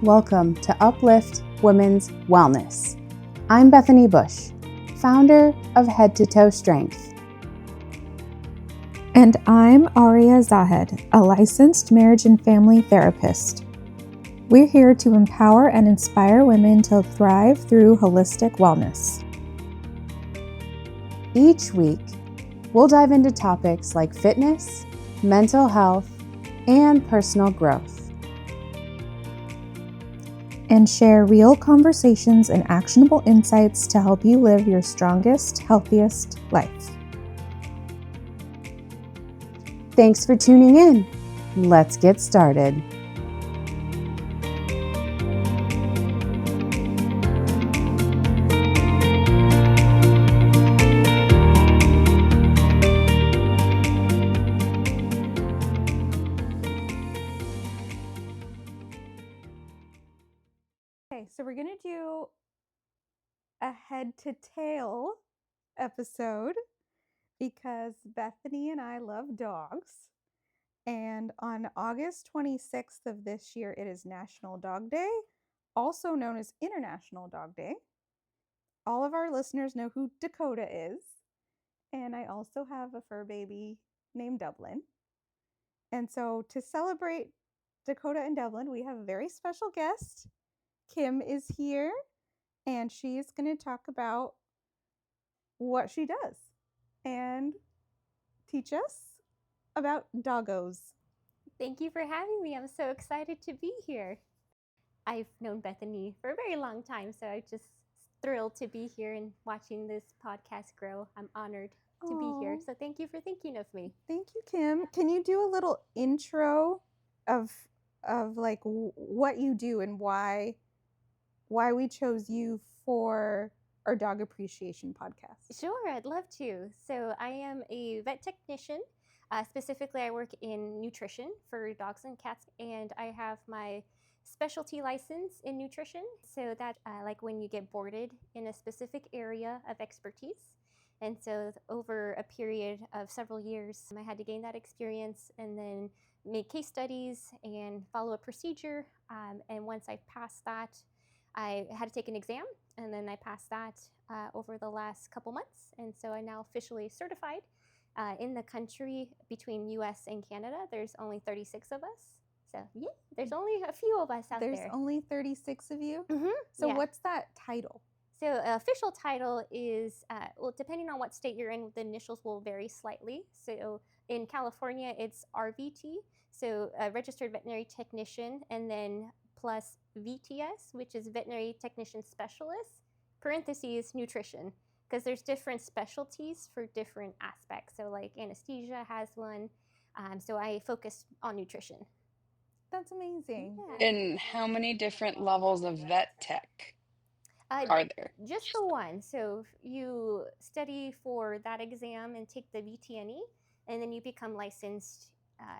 Welcome to UpLift Women's Wellness. I'm Bethany Bush, founder of Head to Toe Strength. And I'm Auria Zahed, a licensed marriage and family therapist. We're here to empower and inspire women to thrive through holistic wellness. Each week, we'll dive into topics like fitness, mental health, and personal growth. And share real conversations and actionable insights to help you live your strongest, healthiest life. Thanks for tuning in. Let's get started. Okay, so we're going to do a head to tail episode because Bethany and I love dogs. And on August 26th of this year, it is National Dog Day, also known as International Dog Day. All of our listeners know who Dakota is. And I also have a fur baby named Dublin. And so to celebrate Dakota and Dublin, we have a very special guest. Kim is here, and she is going to talk about what she does and teach us about doggos. Thank you for having me. I'm so excited to be here. I've known Bethany for a very long time, so I'm just thrilled to be here and watching this podcast grow. I'm honored to be here. So thank you for thinking of me. Thank you, Kim. Can you do a little intro of like what you do and why we chose you for our dog appreciation podcast? Sure, I'd love to. So I am a vet technician. Specifically, I work in nutrition for dogs and cats, and I have my specialty license in nutrition. So that like when you get boarded in a specific area of expertise. And so over a period of several years, I had to gain that experience and then make case studies and follow a procedure. And once I passed that, I had to take an exam, and then I passed that over the last couple months. And so I'm now officially certified. In the country between US and Canada, there's only 36 of us. So yeah, there's only a few of us out there. There's only 36 of you? Mm-hmm. So yeah. What's that title? So official title is, well, depending on what state you're in, the initials will vary slightly. So in California, it's RVT, so Registered Veterinary Technician, and then plus VTS, which is Veterinary Technician Specialists, parentheses, nutrition, because there's different specialties for different aspects. So like anesthesia has one, so I focus on nutrition. That's amazing. Yeah. And how many different levels of vet tech are there? Just the one. So you study for that exam and take the VTNE, and then you become licensed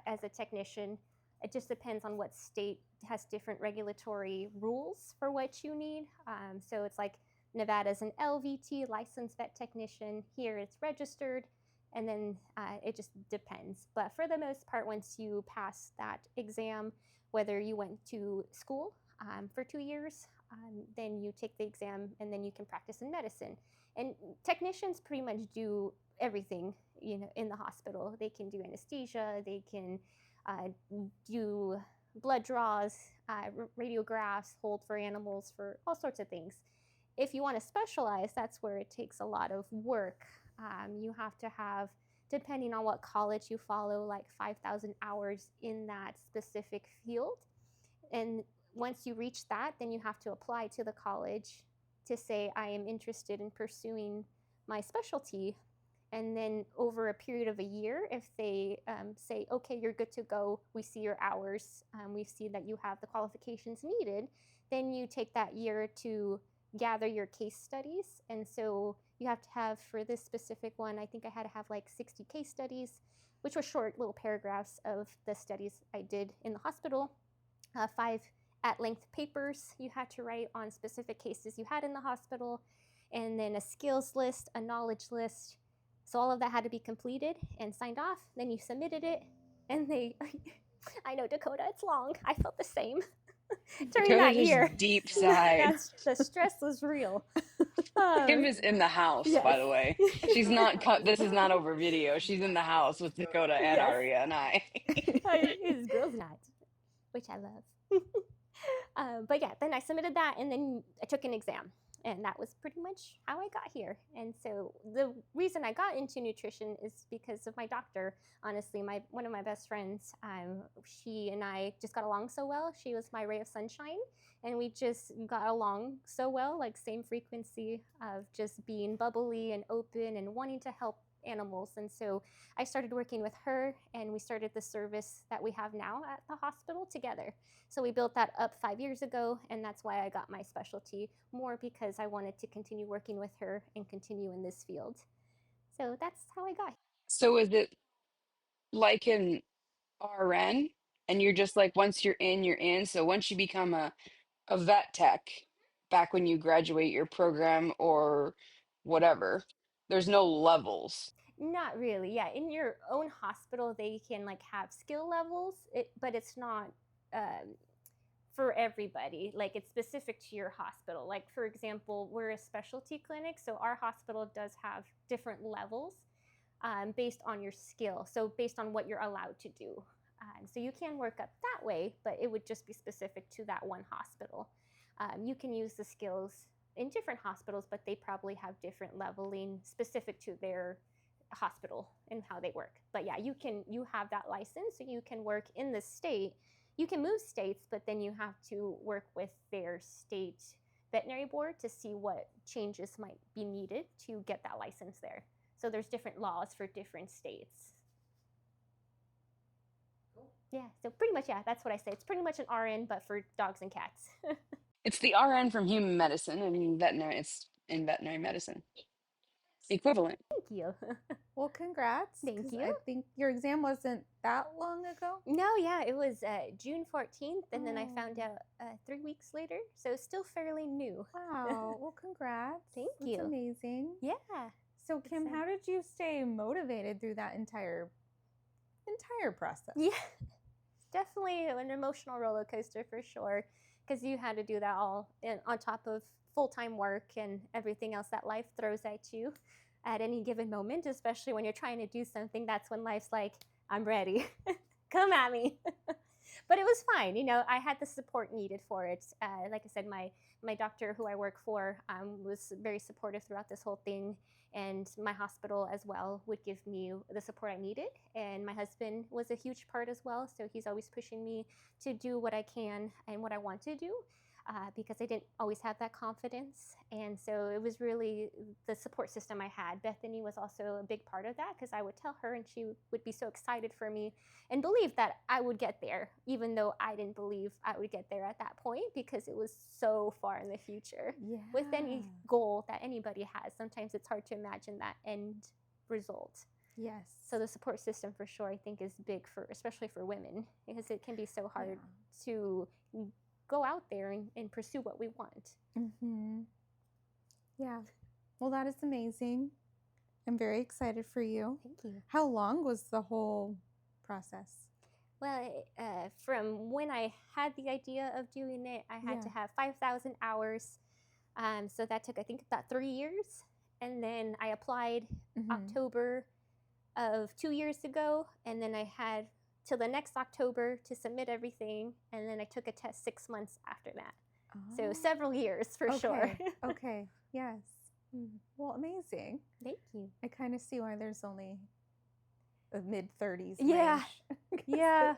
as a technician. It just depends on what state has different regulatory rules for what you need. So it's like Nevada's an LVT, licensed vet technician. Here it's registered, and then it just depends. But for the most part, once you pass that exam, whether you went to school for 2 years, then you take the exam, and then you can practice in medicine. And technicians pretty much do everything, in the hospital. They can do anesthesia, they can do blood draws, radiographs, hold for animals, for all sorts of things. If you want to specialize, that's where it takes a lot of work. You have to have, depending on what college you follow, like 5,000 hours in that specific field. And once you reach that, then you have to apply to the college to say, I am interested in pursuing my specialty. And then over a period of a year, if they say, okay, you're good to go, we see your hours, we see that you have the qualifications needed, then you take that year to gather your case studies. And so you have to have, for this specific one, I think I had to have like 60 case studies, which were short little paragraphs of the studies I did in the hospital. 5 at-length papers you had to write on specific cases you had in the hospital, and then a skills list, a knowledge list. So all of that had to be completed and signed off. Then you submitted it, and they, I know, Dakota, it's long. I felt the same. during Dakota that just year. deep sighed. That's the stress was real. Kim is in the house, Yes. by the way. She's not cut. This is not over video. She's in the house with Dakota and Yes. Aria and I. It is girls' night, which I love. But yeah, then I submitted that, and then I took an exam, and that was pretty much how I got here. And so the reason I got into nutrition is because of my doctor. Honestly, one of my best friends, she and I just got along so well. She was my ray of sunshine, and we just got along so well, like same frequency of just being bubbly and open and wanting to help animals. And so I started working with her, and we started the service that we have now at the hospital together. So we built that up 5 years ago, and that's why I got my specialty, more because I wanted to continue working with her and continue in this field. So that's how I got here. So is it like an RN? And you're just like, once you're in, you're in. So once you become a vet tech, back when you graduate your program or whatever, there's no levels. Not really. Yeah, in your own hospital, they can like have skill levels, but it's not um, for everybody. Like it's specific to your hospital. Like for example, we're a specialty clinic, so our hospital does have different levels based on your skill. So based on what you're allowed to do. So you can work up that way, but it would just be specific to that one hospital. You can use the skills in different hospitals, but they probably have different leveling specific to their hospital and how they work. But yeah, you have that license, so you can work in the state. You can move states, but then you have to work with their state veterinary board to see what changes might be needed to get that license there. So there's different laws for different states. Yeah, so pretty much, yeah, that's what I say. It's pretty much an RN, but for dogs and cats. It's the RN from human medicine and veterinary. It's in veterinary medicine equivalent. Thank you. Well, congrats. Thank 'cause you. I think your exam wasn't that long ago. No, yeah, it was June 14th, and then I found Oh. out 3 weeks later, so still fairly new. Wow. Well, congrats. Thank That's you. amazing. Yeah. So, Kim, exciting. how did you stay motivated through that entire process? Yeah, definitely an emotional roller coaster for sure, because you had to do that all on top of full-time work and everything else that life throws at you at any given moment, especially when you're trying to do something. That's when life's like, I'm ready. Come at me. But it was fine. I had the support needed for it. Like I said, my doctor who I work for was very supportive throughout this whole thing, and my hospital as well would give me the support I needed. And my husband was a huge part as well, so he's always pushing me to do what I can and what I want to do. Because I didn't always have that confidence. And so it was really the support system I had. Bethany was also a big part of that, because I would tell her and she would be so excited for me and believe that I would get there, even though I didn't believe I would get there at that point, because it was so far in the future. Yeah. With any goal that anybody has, sometimes it's hard to imagine that end result. Yes. So the support system for sure, I think, is big especially for women, because it can be so hard to go out there and pursue what we want. Mm-hmm. Yeah. Well, that is amazing. I'm very excited for you. Thank you. How long was the whole process? Well, from when I had the idea of doing it, I had to have 5,000 hours. So that took, I think, about 3 years. And then I applied October of 2 years ago. And then I had till the next October to submit everything. And then I took a test 6 months after that. Oh. So several years for sure. Okay. Yes. Well, amazing. Thank you. I kind of see why there's only a mid-30s Yeah. range. Yeah.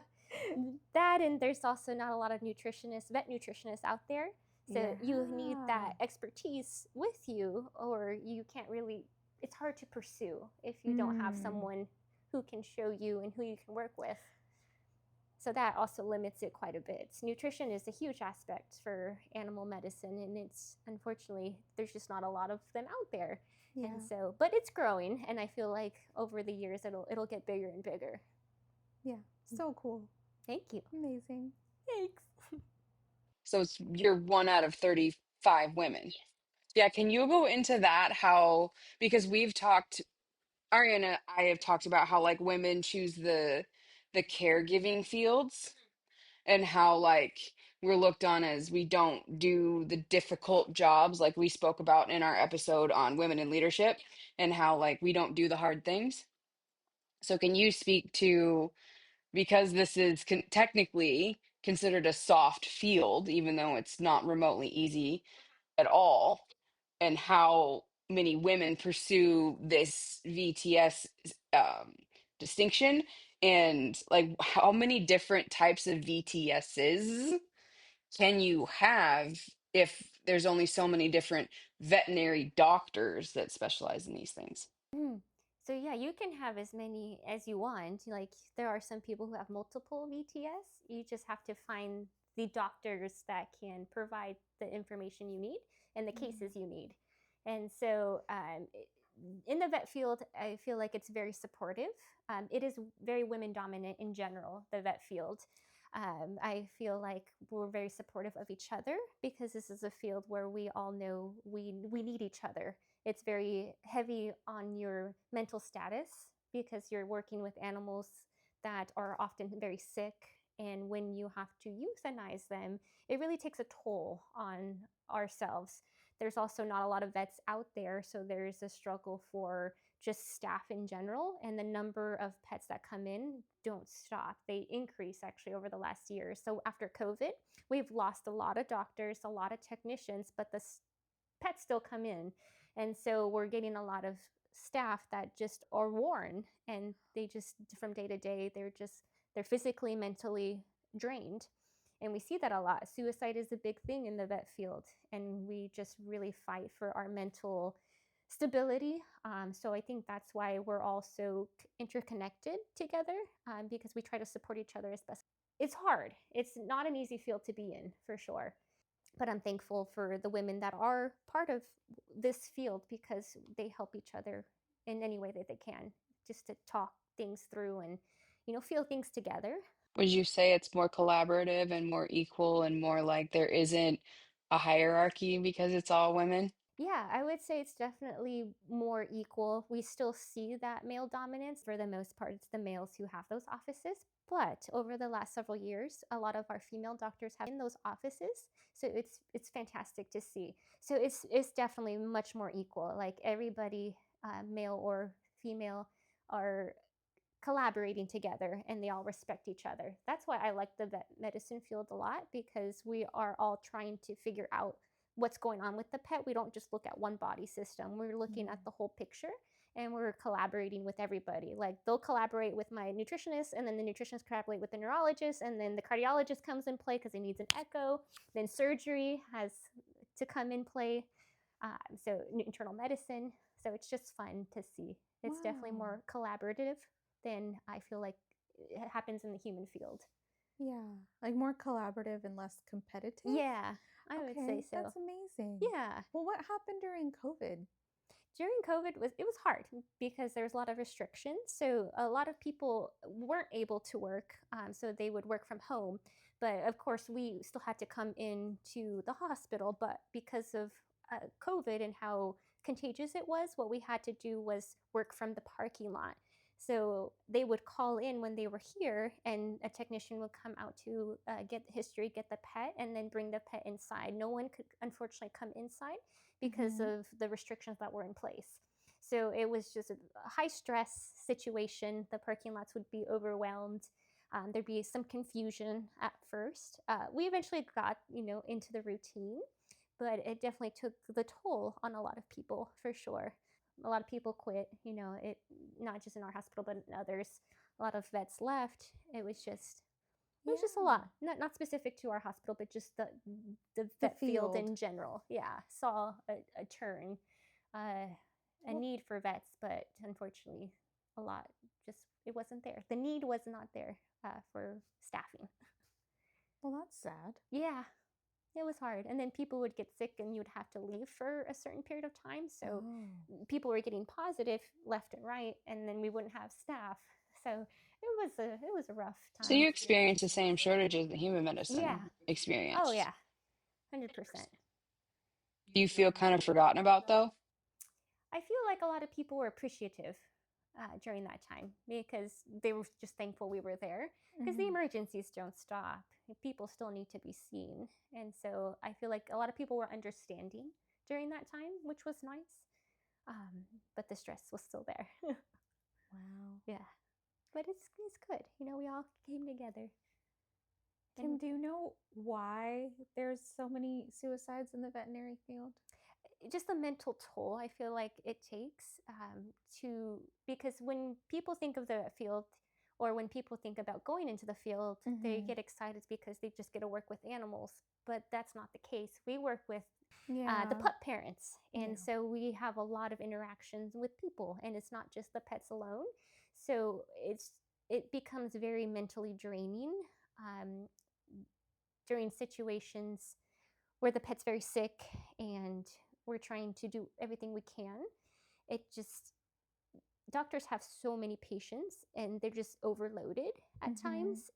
That, and there's also not a lot of vet nutritionists out there. So you need that expertise with you, or you can't really, it's hard to pursue if you don't have someone who can show you and who you can work with. So that also limits it quite a bit. Nutrition is a huge aspect for animal medicine, and it's, unfortunately, there's just not a lot of them out there. Yeah. And so, but it's growing, and I feel like over the years it'll get bigger and bigger. Yeah. So cool. Thank you. Amazing. Thanks. So you're 1 out of 35 women. Yeah, can you go into that? How, because we've talked, Ariana and I have talked about how like women choose the caregiving fields, and how like we're looked on as we don't do the difficult jobs like we spoke about in our episode on women in leadership and how like we don't do the hard things. So can you speak to, because this is technically considered a soft field, even though it's not remotely easy at all, and how many women pursue this VTS um, distinction, and like how many different types of VTSs can you have if there's only so many different veterinary doctors that specialize in these things? Mm. So yeah, you can have as many as you want. Like there are some people who have multiple VTS. You just have to find the doctors that can provide the information you need and the cases you need. And so in the vet field, I feel like it's very supportive. It is very women dominant in general, the vet field. I feel like we're very supportive of each other because this is a field where we all know we need each other. It's very heavy on your mental status because you're working with animals that are often very sick. And when you have to euthanize them, it really takes a toll on ourselves. There's also not a lot of vets out there, so there's a struggle for just staff in general, and the number of pets that come in don't stop. They increase actually over the last year. So after COVID, we've lost a lot of doctors, a lot of technicians, but the pets still come in. And so we're getting a lot of staff that just are worn, and they just from day to day they're physically, mentally drained. And we see that a lot. Suicide is a big thing in the vet field, and we just really fight for our mental stability. So I think that's why we're all so interconnected together, because we try to support each other as best. It's hard. It's not an easy field to be in, for sure. But I'm thankful for the women that are part of this field because they help each other in any way that they can, just to talk things through and, feel things together. Would you say it's more collaborative and more equal and more like there isn't a hierarchy because it's all women? Yeah, I would say it's definitely more equal. We still see that male dominance. For the most part, it's the males who have those offices. But over the last several years, a lot of our female doctors have in those offices. So it's fantastic to see. So it's definitely much more equal. Like everybody, male or female, are collaborating together and they all respect each other. That's why I like the vet medicine field a lot, because we are all trying to figure out what's going on with the pet. We don't just look at one body system. We're looking at the whole picture, and we're collaborating with everybody. Like they'll collaborate with my nutritionist, and then the nutritionist collaborate with the neurologist, and then the cardiologist comes in play because he needs an echo. Then surgery has to come in play. So internal medicine. So it's just fun to see. It's definitely more collaborative than I feel like it happens in the human field. Yeah, like more collaborative and less competitive. Yeah, I would say so. That's amazing. Yeah. Well, what happened during COVID? During COVID it was hard because there was a lot of restrictions. So a lot of people weren't able to work, so they would work from home. But of course, we still had to come into the hospital. But because of COVID and how contagious it was, what we had to do was work from the parking lot. So they would call in when they were here, and a technician would come out to get the history, get the pet, and then bring the pet inside. No one could unfortunately come inside because of the restrictions that were in place. So it was just a high stress situation. The parking lots would be overwhelmed. There'd be some confusion at first. We eventually got, into the routine, but it definitely took the toll on a lot of people, for sure. A lot of people quit, it not just in our hospital, but in others. A lot of vets left. It was just a lot. Not specific to our hospital, but just the vet field in general. Yeah, saw a turn, a need for vets, but unfortunately, a lot just it wasn't there. The need was not there for staffing. Well, that's sad. Yeah, it was hard. And then people would get sick and you'd have to leave for a certain period of time. So people were getting positive left and right, and then we wouldn't have staff. So it was a rough So time. you experience the same shortages the human medicine Yeah. Oh experienced. yeah. 100%. Do you feel kind of forgotten about though? I feel like a lot of people were appreciative during that time because they were just thankful we were there because the emergencies don't stop. People still need to be seen. And so I feel like a lot of people were understanding during that time, which was nice. But the stress was still there. Wow. Yeah. But it's good. We all came together. Kim, do you know why there's so many suicides in the veterinary field? Just the mental toll I feel like it takes because when people think of the field or when people think about going into the field, they get excited because they just get to work with animals. But that's not the case. We work with the pup parents. And so we have a lot of interactions with people, and it's not just the pets alone. So it becomes very mentally draining during situations where the pet's very sick and we're trying to do everything we can. Doctors have so many patients and they're just overloaded at times.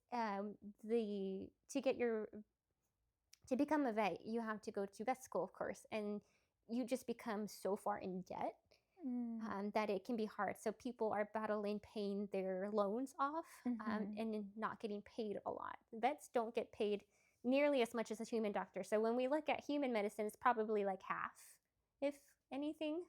To become a vet, you have to go to vet school, of course, and you just become so far in debt that it can be hard. So people are battling paying their loans off and not getting paid a lot. Vets don't get paid nearly as much as a human doctor. So when we look at human medicine, it's probably like half, if anything.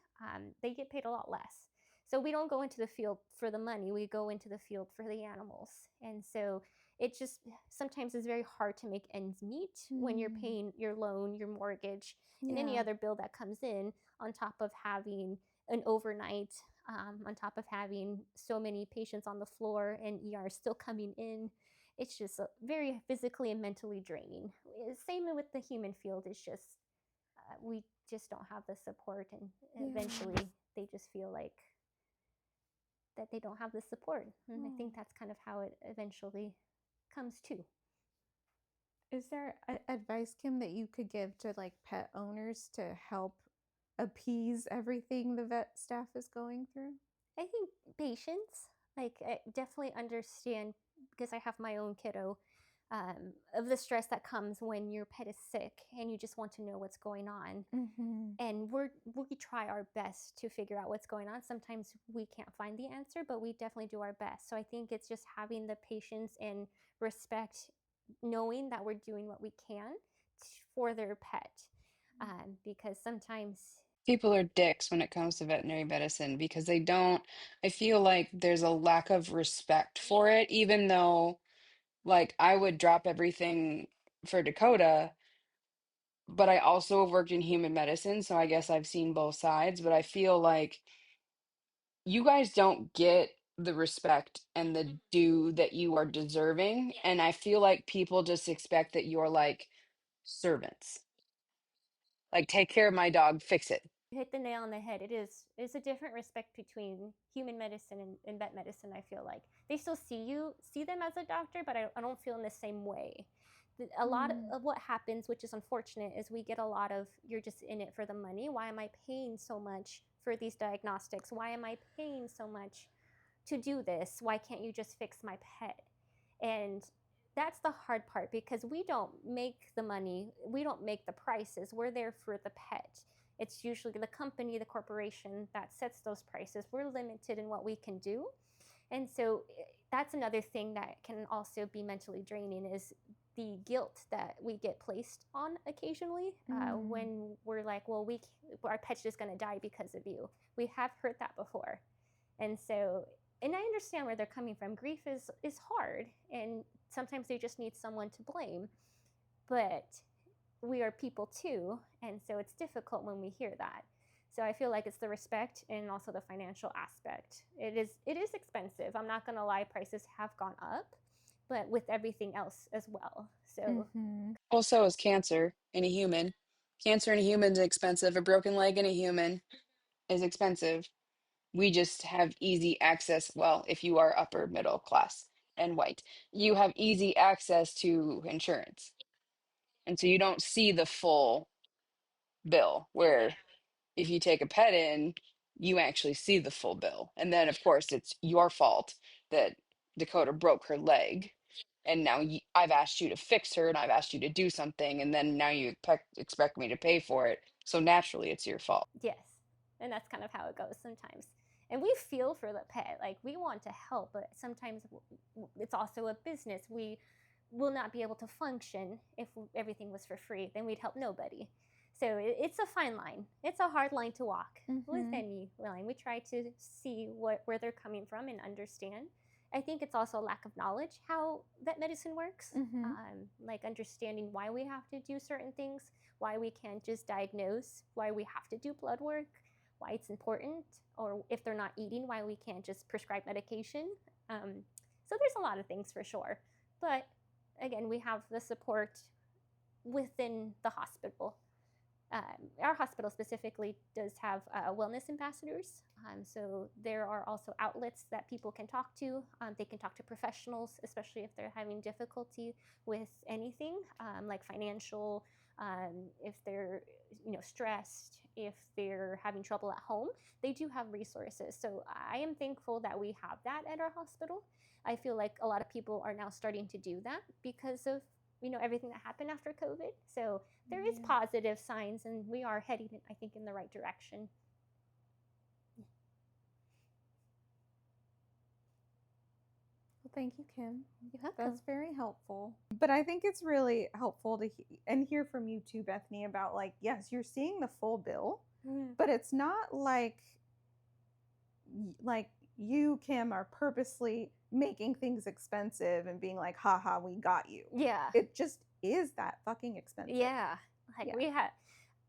They get paid a lot less. So we don't go into the field for the money. We go into the field for the animals. And so it just sometimes is very hard to make ends meet when you're paying your loan, your mortgage, and any other bill that comes in on top of having an overnight, on top of having so many patients on the floor and ER still coming in. It's just very physically and mentally draining. Same with the human field. It's just we just don't have the support, and eventually they just feel like that they don't have the support. And I think that's kind of how it eventually comes to. Is there advice, Kim, that you could give to like pet owners to help appease everything the vet staff is going through? I think patience. I definitely understand because I have my own kiddo of the stress that comes when your pet is sick and you just want to know what's going on. And we try our best to figure out what's going on. Sometimes we can't find the answer, but we definitely do our best. So I think it's just having the patience and respect, knowing that we're doing what we can for their pet. Because sometimes People are dicks when it comes to veterinary medicine because they don't, I feel like there's a lack of respect for it, even though, like, I would drop everything for Dakota, but I also have worked in human medicine, so I guess I've seen both sides. But I feel like you guys don't get the respect and the due that you are deserving. And I feel like people just expect that you're like servants. Like, take care of my dog, fix it. you hit the nail on the head. It's a different respect between human medicine and vet medicine. I feel like they still see them as a doctor, but I don't feel in the same way. A lot of what happens, which is unfortunate, is we get a lot of you're just in it for the money. Why am I paying so much for these diagnostics? Why am I paying so much to do this? Why can't you just fix my pet? And that's the hard part because we don't make the money, we don't make the prices. We're there for the pet. It's usually the company, the corporation that sets those prices. We're limited in what we can do. And so that's another thing that can also be mentally draining is the guilt that we get placed on occasionally when we're like, well, our pet's just going to die because of you. We have heard that before. And so, and I understand where they're coming from. Grief is hard, and sometimes they just need someone to blame. But we are people too, and so it's difficult when we hear that. So I feel like it's the respect and also the financial aspect. It is expensive. I'm not going to lie, prices have gone up, but with everything else as well. So Also, is cancer in a human. Cancer in a human is expensive. A broken leg in a human is expensive. We just have easy access. Well, if you are upper middle class and white, you have easy access to insurance. And so you don't see the full bill, where if you take a pet in, you actually see the full bill. And then, of course, it's your fault that Dakota broke her leg. And now I've asked you to fix her and I've asked you to do something. And then now you expect me to pay for it. So naturally, it's your fault. yes, and that's kind of how it goes sometimes. And we feel for the pet, like we want to help, but sometimes it's also a business. We will not be able to function if everything was for free, then we'd help nobody. So it's a fine line. It's a hard line to walk with any line. We try to see where they're coming from and understand. I think it's also a lack of knowledge how vet medicine works, like understanding why we have to do certain things, why we can't just diagnose, why we have to do blood work, why it's important, or if they're not eating, why we can't just prescribe medication. So there's a lot of things for sure. But again, we have the support within the hospital. Our hospital specifically does have wellness ambassadors. So there are also outlets that people can talk to. They can talk to professionals, especially if they're having difficulty with anything like financial, if they're stressed, if they're having trouble at home. They do have resources. So I am thankful that we have that at our hospital. I feel like a lot of people are now starting to do that because of everything that happened after COVID. So there is positive signs, and we are heading, I think, in the right direction. Well, thank you, Kim. You're welcome. That's very helpful. But I think it's really helpful to hear from you too, Bethany, about like, yes, you're seeing the full bill, but it's not like you, Kim, are purposely making things expensive and being like, haha, we got you. Yeah. It just is that fucking expensive. Yeah. We have,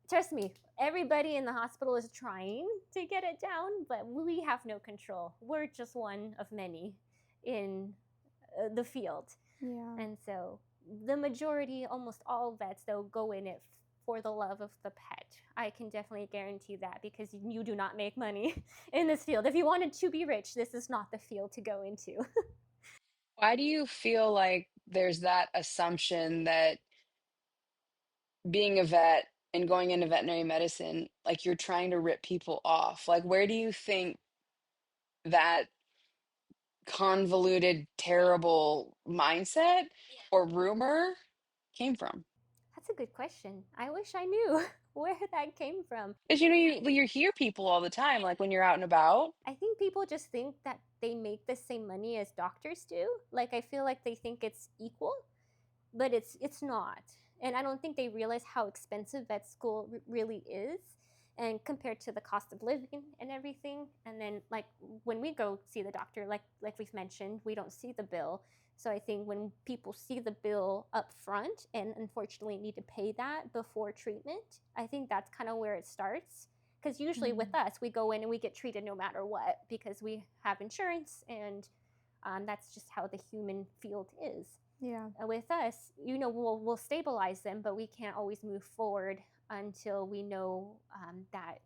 trust me, everybody in the hospital is trying to get it down, but we have no control. We're just one of many in the field. Yeah. And so the majority, almost all vets, though, go in it for the love of the pet. I can definitely guarantee that, because you do not make money in this field. If you wanted to be rich, this is not the field to go into. Why do you feel like there's that assumption that being a vet and going into veterinary medicine, like you're trying to rip people off? Like, where do you think that convoluted, terrible mindset or rumor came from? That's a good question. I wish I knew where that came from. Because you hear people all the time, like when you're out and about. I think people just think that they make the same money as doctors do. Like, I feel like they think it's equal, but it's not. And I don't think they realize how expensive vet school really is, and compared to the cost of living and everything. And then, like, when we go see the doctor, like we've mentioned, we don't see the bill. So I think when people see the bill up front and unfortunately need to pay that before treatment, I think that's kind of where it starts. Because usually with us, we go in and we get treated no matter what, because we have insurance, and that's just how the human field is. Yeah. With us, we'll stabilize them, but we can't always move forward until we know that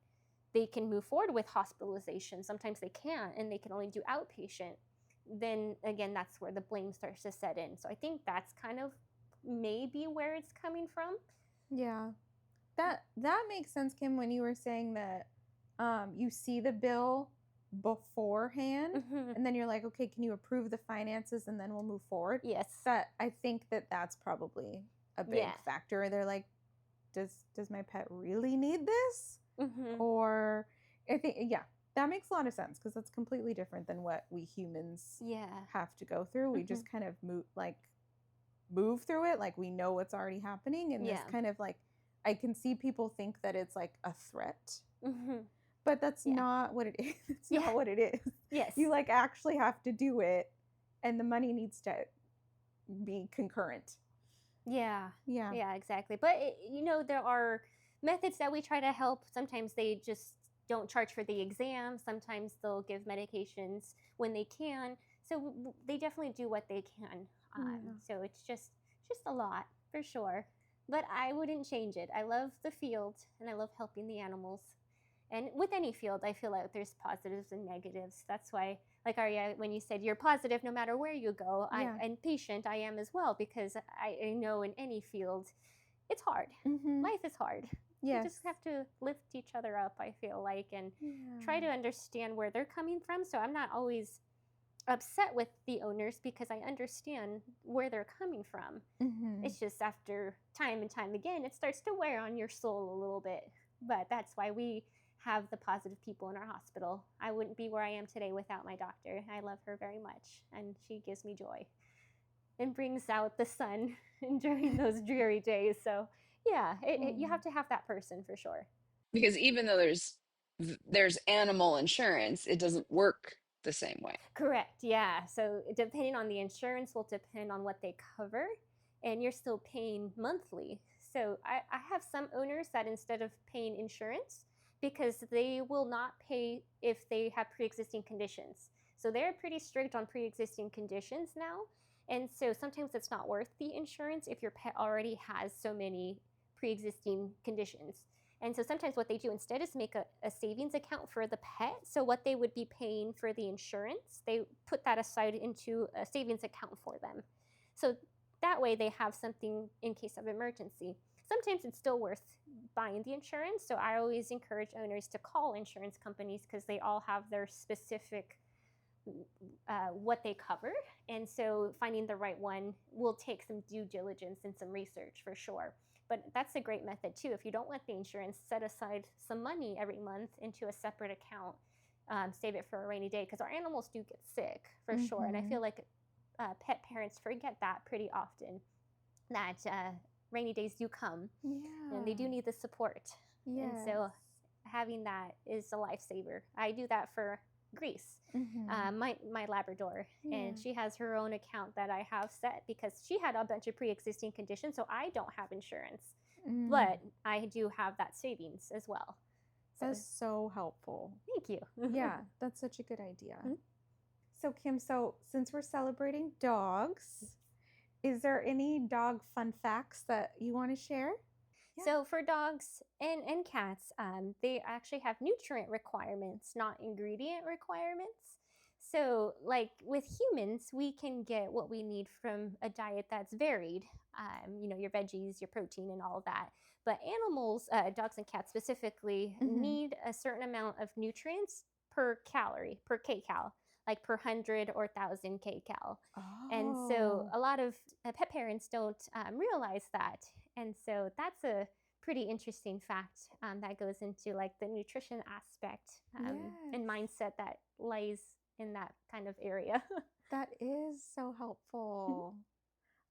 they can move forward with hospitalization. Sometimes they can't, and they can only do outpatient. Then again, that's where the blame starts to set in. So I think that's kind of maybe where it's coming from. Yeah. That makes sense, Kim, when you were saying that you see the bill beforehand, and then you're like, okay, can you approve the finances and then we'll move forward? Yes. I think that's probably a big factor. They're like, does my pet really need this? Or I think, that makes a lot of sense, because that's completely different than what we humans have to go through. We just kind of move through it, like we know what's already happening, and this kind of like, I can see people think that it's like a threat, but that's not what it is. It's not what it is. Yes. You like actually have to do it, and the money needs to be concurrent. Yeah, exactly. But there are methods that we try to help. Sometimes they just don't charge for the exam. Sometimes they'll give medications when they can. So they definitely do what they can. So it's just a lot, for sure. But I wouldn't change it. I love the field, and I love helping the animals. And with any field, I feel like there's positives and negatives. That's why, like Auria, when you said you're positive no matter where you go, and patient, I am as well, because I know in any field, it's hard. Life is hard. Yes. You just have to lift each other up, I feel like, and try to understand where they're coming from. So I'm not always upset with the owners, because I understand where they're coming from. It's just after time and time again, it starts to wear on your soul a little bit. But that's why we have the positive people in our hospital. I wouldn't be where I am today without my doctor. I love her very much, and she gives me joy and brings out the sun during those dreary days. So yeah, you have to have that person for sure. Because even though there's animal insurance, it doesn't work the same way. Correct. Yeah. So depending on the insurance will depend on what they cover, and you're still paying monthly. So I have some owners that instead of paying insurance, because they will not pay if they have pre-existing conditions. So they're pretty strict on pre-existing conditions now. And so sometimes it's not worth the insurance if your pet already has so many pre-existing conditions. And so sometimes what they do instead is make a savings account for the pet. So what they would be paying for the insurance, they put that aside into a savings account for them. So that way they have something in case of emergency. Sometimes it's still worth buying the insurance. So I always encourage owners to call insurance companies because they all have their specific what they cover. And so finding the right one will take some due diligence and some research for sure. But that's a great method too. If you don't want the insurance, set aside some money every month into a separate account. Save it for a rainy day because our animals do get sick for sure. And I feel like pet parents forget that pretty often, that rainy days do come and they do need the support. And so having that is a lifesaver. I do that for Grease, my Labrador, and she has her own account that I have set because she had a bunch of pre-existing conditions, so I don't have insurance, but I do have that savings as well. So, that's so helpful. Thank you. Yeah, that's such a good idea. So Kim, since we're celebrating dogs, is there any dog fun facts that you want to share? Yeah. So for dogs and cats, they actually have nutrient requirements, not ingredient requirements. So like with humans, we can get what we need from a diet that's varied, your veggies, your protein and all of that. But animals, dogs and cats specifically, need a certain amount of nutrients per calorie, per kcal, like per 100 or 1,000 kcal. And so a lot of pet parents don't realize that. And so that's a pretty interesting fact that goes into like the nutrition aspect and mindset that lays in that kind of area. That is so helpful.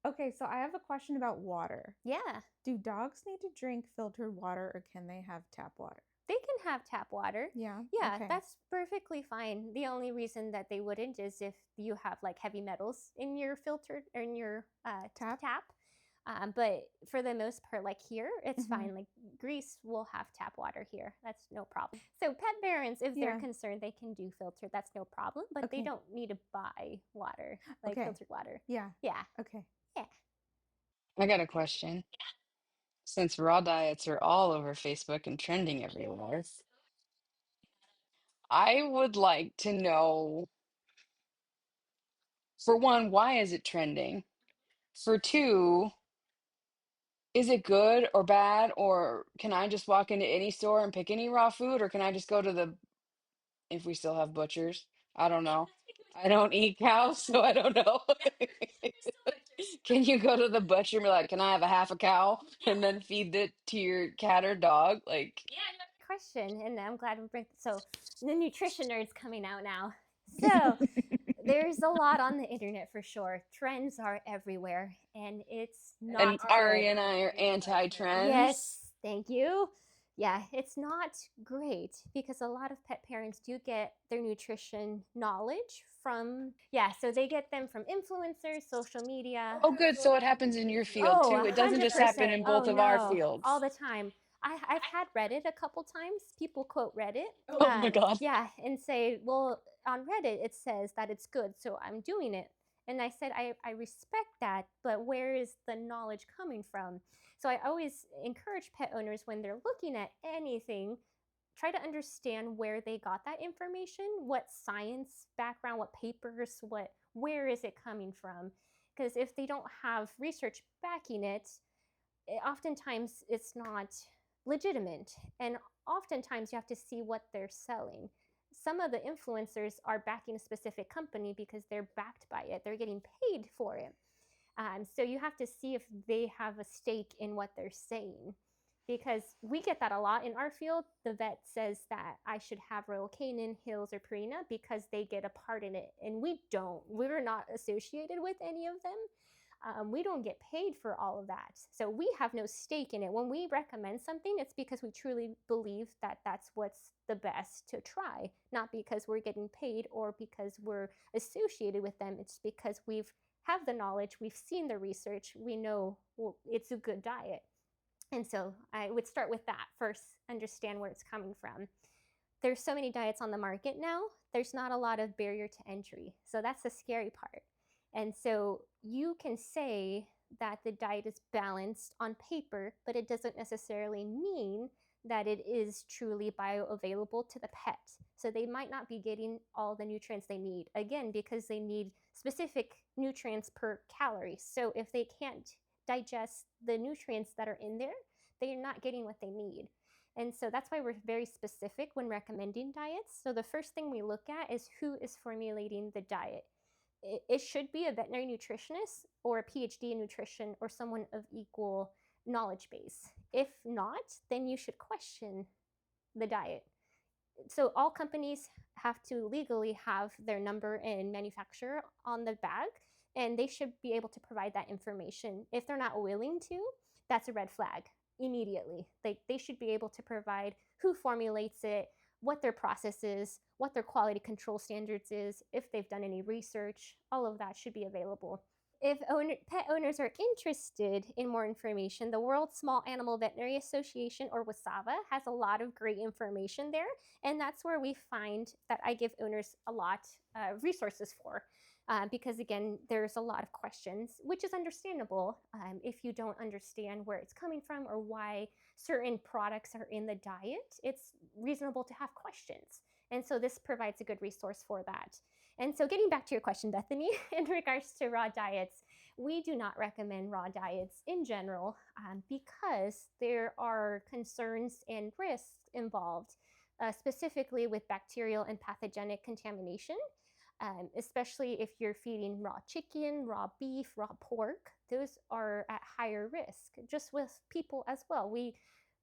Okay, so I have a question about water. Yeah. Do dogs need to drink filtered water or can they have tap water? They can have tap water. Yeah. Yeah, okay. That's perfectly fine. The only reason that they wouldn't is if you have like heavy metals in your filtered or in your tap. But for the most part, like here, it's fine. Like Greece will have tap water here. That's no problem. So pet parents, if they're concerned, they can do filtered. That's no problem. But they don't need to buy water, like filtered water. Yeah. Yeah. Okay. Yeah. I got a question. Since raw diets are all over Facebook and trending everywhere, I would like to know, for one, why is it trending? For two, is it good or bad? Or can I just walk into any store and pick any raw food? Or can I just go to if we still have butchers? I don't know. I don't eat cows, so I don't know. Can you go to the butcher and be like, can I have a half a cow and then feed it to your cat or dog? Like, question, and I'm glad we bring. So the nutrition nerd's coming out now. So there's a lot on the internet for sure. Trends are everywhere, and it's not and good. Aria and I are anti-trends. Yes, thank you. Yeah, it's not great because a lot of pet parents do get their nutrition knowledge from, so they get them from influencers, social media. Oh, good. So it happens in your field too. It doesn't just happen in both of our fields. All the time. I've had Reddit a couple times. People quote Reddit. Oh my God. Yeah, and say, well, on Reddit it says that it's good, so I'm doing it. And I said, I respect that, but where is the knowledge coming from? So I always encourage pet owners when they're looking at anything, try to understand where they got that information, what science background, what papers, where is it coming from? Because if they don't have research backing it, oftentimes it's not legitimate. And oftentimes you have to see what they're selling. Some of the influencers are backing a specific company because they're backed by it. They're getting paid for it. So you have to see if they have a stake in what they're saying, because we get that a lot in our field. The vet says that I should have Royal Canin, Hills, or Purina because they get a part in it, and we don't. We're not associated with any of them. We don't get paid for all of that. So we have no stake in it. When we recommend something, it's because we truly believe that that's what's the best to try, not because we're getting paid or because we're associated with them. It's because we've have the knowledge, we've seen the research, we know, well, it's a good diet. And so I would start with that first, understand where it's coming from. There's so many diets on the market now, there's not a lot of barrier to entry. So that's the scary part. And so you can say that the diet is balanced on paper, but it doesn't necessarily mean that it is truly bioavailable to the pet. So they might not be getting all the nutrients they need, again, because they need specific nutrients per calorie. So if they can't digest the nutrients that are in there, they're not getting what they need. And so that's why we're very specific when recommending diets. So the first thing we look at is who is formulating the diet. It should be a veterinary nutritionist or a PhD in nutrition or someone of equal knowledge base. If not, then you should question the diet. So all companies have to legally have their number and manufacturer on the bag, and they should be able to provide that information. If they're not willing to, that's a red flag immediately. They should be able to provide who formulates it, what their process is, what their quality control standards is, if they've done any research, all of that should be available. If pet owners are interested in more information, the World Small Animal Veterinary Association, or WSAVA, has a lot of great information there. And that's where we find that I give owners a lot of resources for. Because again, there's a lot of questions, which is understandable if you don't understand where it's coming from or why certain products are in the diet. It's reasonable to have questions. And so this provides a good resource for that. And so getting back to your question, Bethany, in regards to raw diets, we do not recommend raw diets in general because there are concerns and risks involved, specifically with bacterial and pathogenic contamination. Especially if you're feeding raw chicken, raw beef, raw pork, those are at higher risk, just with people as well. We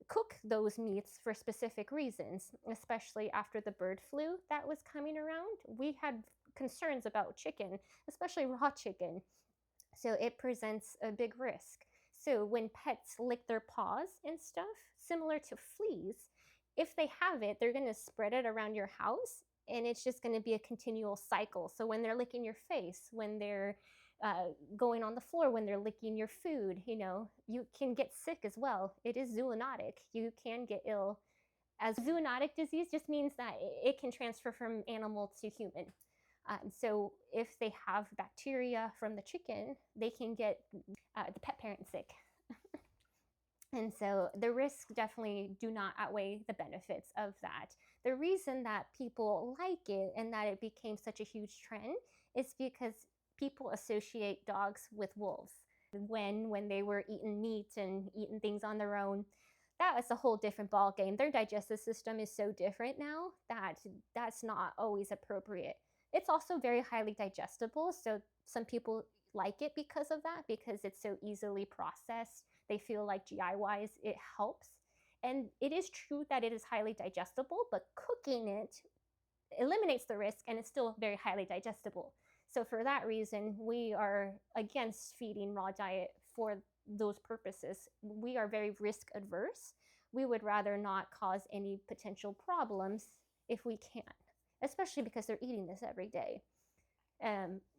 cook those meats for specific reasons, especially after the bird flu that was coming around. We had concerns about chicken, especially raw chicken. So it presents a big risk. So when pets lick their paws and stuff, similar to fleas, if they have it, they're going to spread it around your house, and it's just going to be a continual cycle. So when they're licking your face, when they're going on the floor, when they're licking your food, you can get sick as well. It is zoonotic. You can get ill. As zoonotic disease just means that it can transfer from animal to human. So if they have bacteria from the chicken, they can get the pet parent sick. And so the risks definitely do not outweigh the benefits of that. The reason that people like it and that it became such a huge trend is because people associate dogs with wolves. When they were eating meat and eating things on their own, that was a whole different ball game. Their digestive system is so different now that that's not always appropriate. It's also very highly digestible, so some people like it because of that, because it's so easily processed. They feel like GI-wise it helps. And it is true that it is highly digestible, but cooking it eliminates the risk and it's still very highly digestible. So for that reason, we are against feeding raw diet for those purposes. We are very risk adverse. We would rather not cause any potential problems if we can, especially because they're eating this every day.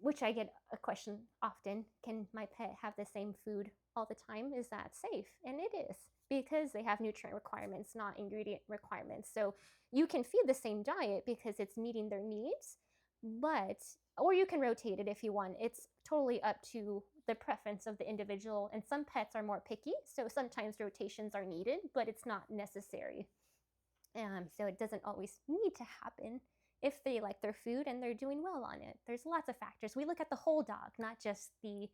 Which I get a question often, can my pet have the same food all the time? Is that safe? And it is, because they have nutrient requirements, not ingredient requirements. So you can feed the same diet because it's meeting their needs, or you can rotate it if you want. It's totally up to the preference of the individual. And some pets are more picky, so sometimes rotations are needed, but it's not necessary. So it doesn't always need to happen if they like their food and they're doing well on it. There's lots of factors. We look at the whole dog, not just the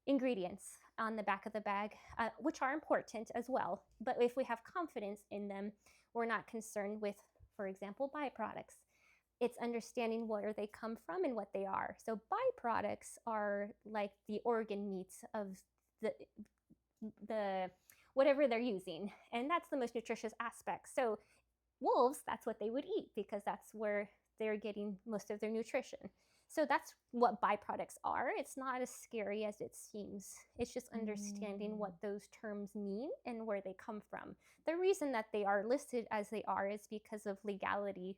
ingredients on the back of the bag, which are important as well. But if we have confidence in them, we're not concerned with, for example, byproducts. It's understanding where they come from and what they are. So byproducts are like the organ meats of the whatever they're using. And that's the most nutritious aspect. So wolves, that's what they would eat because that's where they're getting most of their nutrition. So that's what byproducts are. It's not as scary as it seems. It's just understanding what those terms mean and where they come from. The reason that they are listed as they are is because of legality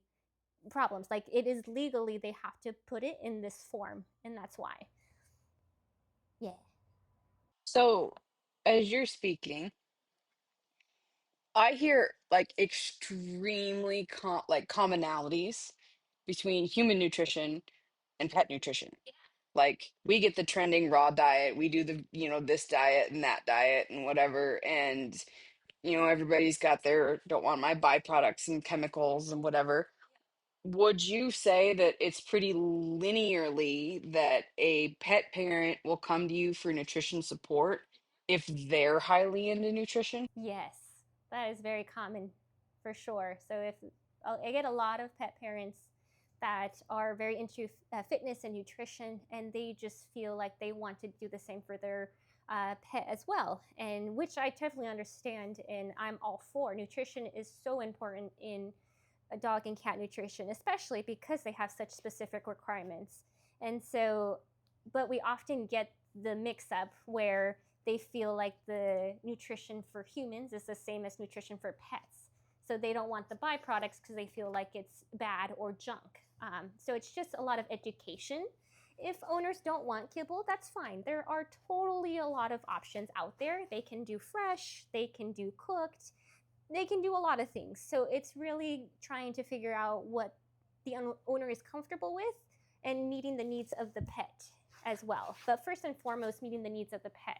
problems. Like it is legally, they have to put it in this form, and that's why. Yeah. So, as you're speaking, I hear like extremely like commonalities between human nutrition and pet nutrition. Like we get the trending raw diet, we do the, this diet and that diet and whatever, and everybody's got their don't want my byproducts and chemicals and whatever. Would you say that it's pretty linearly that a pet parent will come to you for nutrition support if they're highly into nutrition? Yes, that is very common for sure. So if I get a lot of pet parents that are very into fitness and nutrition, and they just feel like they want to do the same for their pet as well, and which I totally understand, and I'm all for. Nutrition is so important in a dog and cat nutrition, especially because they have such specific requirements. And so, but we often get the mix up where they feel like the nutrition for humans is the same as nutrition for pets. So they don't want the byproducts because they feel like it's bad or junk. So it's just a lot of education. If owners don't want kibble, that's fine. There are totally a lot of options out there. They can do fresh, they can do cooked, they can do a lot of things. So it's really trying to figure out what the owner is comfortable with and meeting the needs of the pet as well. But first and foremost, meeting the needs of the pet.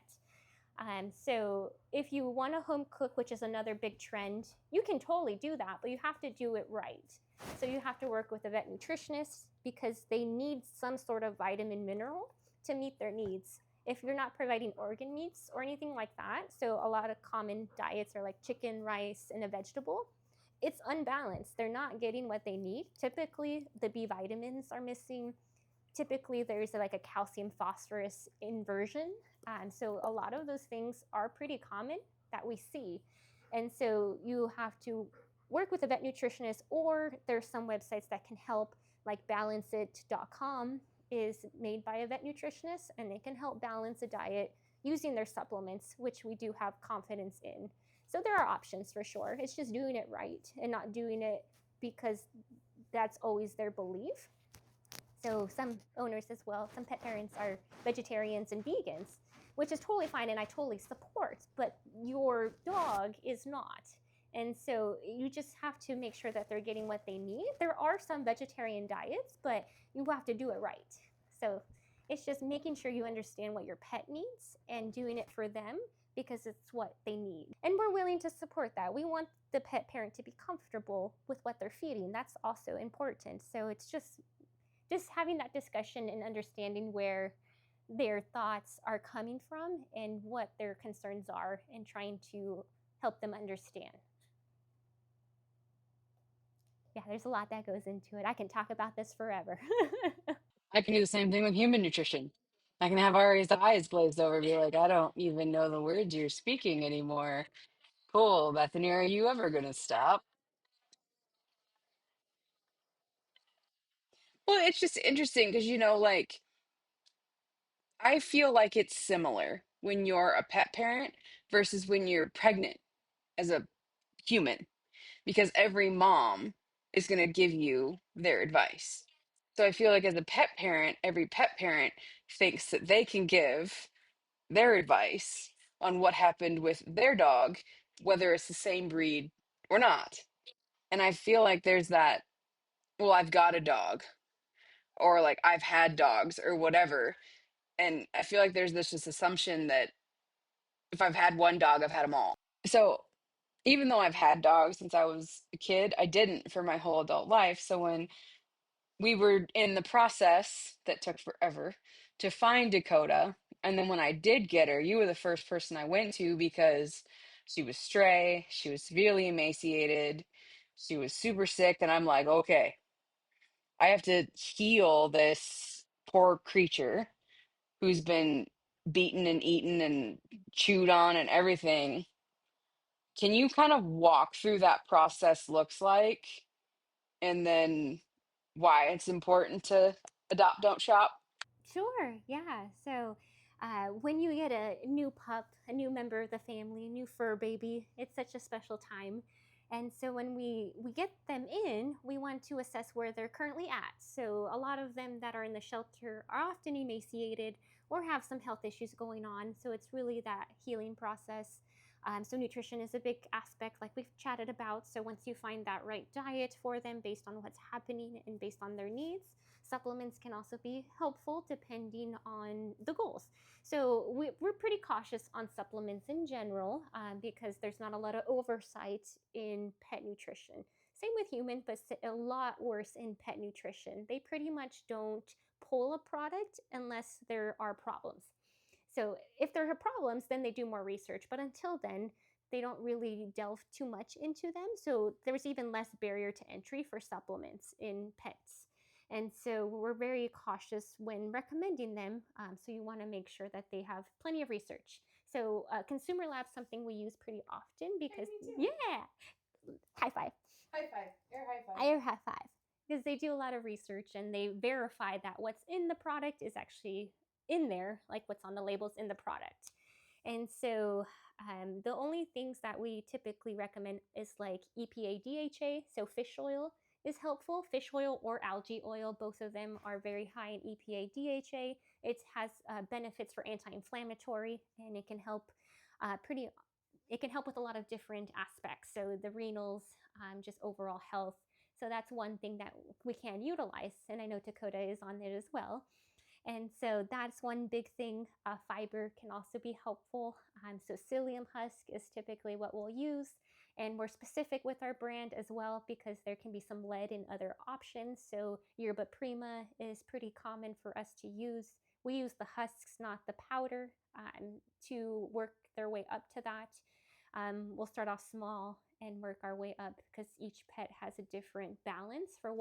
So if you want to home cook, which is another big trend, you can totally do that, but you have to do it right. So you have to work with a vet nutritionist because they need some sort of vitamin mineral to meet their needs. If you're not providing organ meats or anything like that, so a lot of common diets are like chicken, rice, and a vegetable, it's unbalanced. They're not getting what they need. Typically, the B vitamins are missing. Typically, there's like a calcium phosphorus inversion. So a lot of those things are pretty common that we see. And so you have to work with a vet nutritionist, or there's some websites that can help, like balanceit.com is made by a vet nutritionist, and they can help balance a diet using their supplements, which we do have confidence in. So there are options for sure. It's just doing it right and not doing it because that's always their belief. So some owners as well, some pet parents are vegetarians and vegans, which is totally fine and I totally support, but your dog is not. And so you just have to make sure that they're getting what they need. There are some vegetarian diets, but you have to do it right. So it's just making sure you understand what your pet needs and doing it for them because it's what they need. And we're willing to support that. We want the pet parent to be comfortable with what they're feeding. That's also important. So it's just having that discussion and understanding where their thoughts are coming from and what their concerns are and trying to help them understand. Yeah, there's a lot that goes into it. I can talk about this forever. I can do the same thing with human nutrition. I can have Ari's eyes glazed over, be like, I don't even know the words you're speaking anymore. Cool, Bethany, are you ever gonna stop? Well, it's just interesting because, like, I feel like it's similar when you're a pet parent versus when you're pregnant as a human, because every mom is going to give you their advice. So I feel like as a pet parent, every pet parent thinks that they can give their advice on what happened with their dog, whether it's the same breed or not. And I feel like there's that, well, I've got a dog, or like I've had dogs, or whatever. And I feel like there's this assumption that if I've had one dog, I've had them all. So even though I've had dogs since I was a kid, I didn't for my whole adult life. So when we were in the process that took forever to find Dakota, and then when I did get her, you were the first person I went to because she was stray, she was severely emaciated, she was super sick, and I'm like, okay, I have to heal this poor creature who's been beaten and eaten and chewed on and everything Can you kind of walk through that process looks like and then why it's important to adopt, don't shop? Sure, yeah. So when you get a new pup, a new member of the family, a new fur baby, it's such a special time. And so when we get them in, we want to assess where they're currently at. So a lot of them that are in the shelter are often emaciated or have some health issues going on. So it's really that healing process. So nutrition is a big aspect, like we've chatted about. So once you find that right diet for them based on what's happening and based on their needs, supplements can also be helpful depending on the goals. So we're pretty cautious on supplements in general because there's not a lot of oversight in pet nutrition. Same with human, but a lot worse in pet nutrition. They pretty much don't pull a product unless there are problems. So if there are problems, then they do more research. But until then, they don't really delve too much into them. So there's even less barrier to entry for supplements in pets. And so we're very cautious when recommending them. So you want to make sure that they have plenty of research. So Consumer Lab's something we use pretty often because, yeah, high five. High five. Air high five. Air high five. Because they do a lot of research and they verify that what's in the product is actually in there, like what's on the labels in the product. And so the only things that we typically recommend is like EPA DHA, so fish oil is helpful. Fish oil or algae oil, both of them are very high in EPA DHA. It has benefits for anti-inflammatory, and it can help it can help with a lot of different aspects. So the renals, just overall health. So that's one thing that we can utilize. And I know Dakota is on it as well. And so that's one big thing. Fiber can also be helpful. So psyllium husk is typically what we'll use. And we're specific with our brand as well because there can be some lead in other options. So yerba prima is pretty common for us to use. We use the husks, not the powder, to work their way up to that. We'll start off small and work our way up because each pet has a different balance for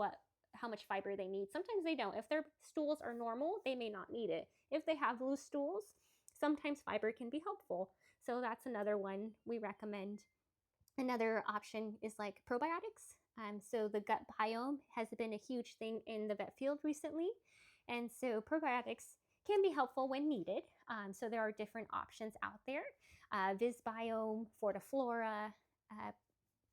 how much fiber they need. Sometimes they don't. If their stools are normal, they may not need it. If they have loose stools, sometimes fiber can be helpful. So that's another one we recommend. Another option is like probiotics. So the gut biome has been a huge thing in the vet field recently. And so probiotics can be helpful when needed. So there are different options out there. Visbiome, Fortiflora,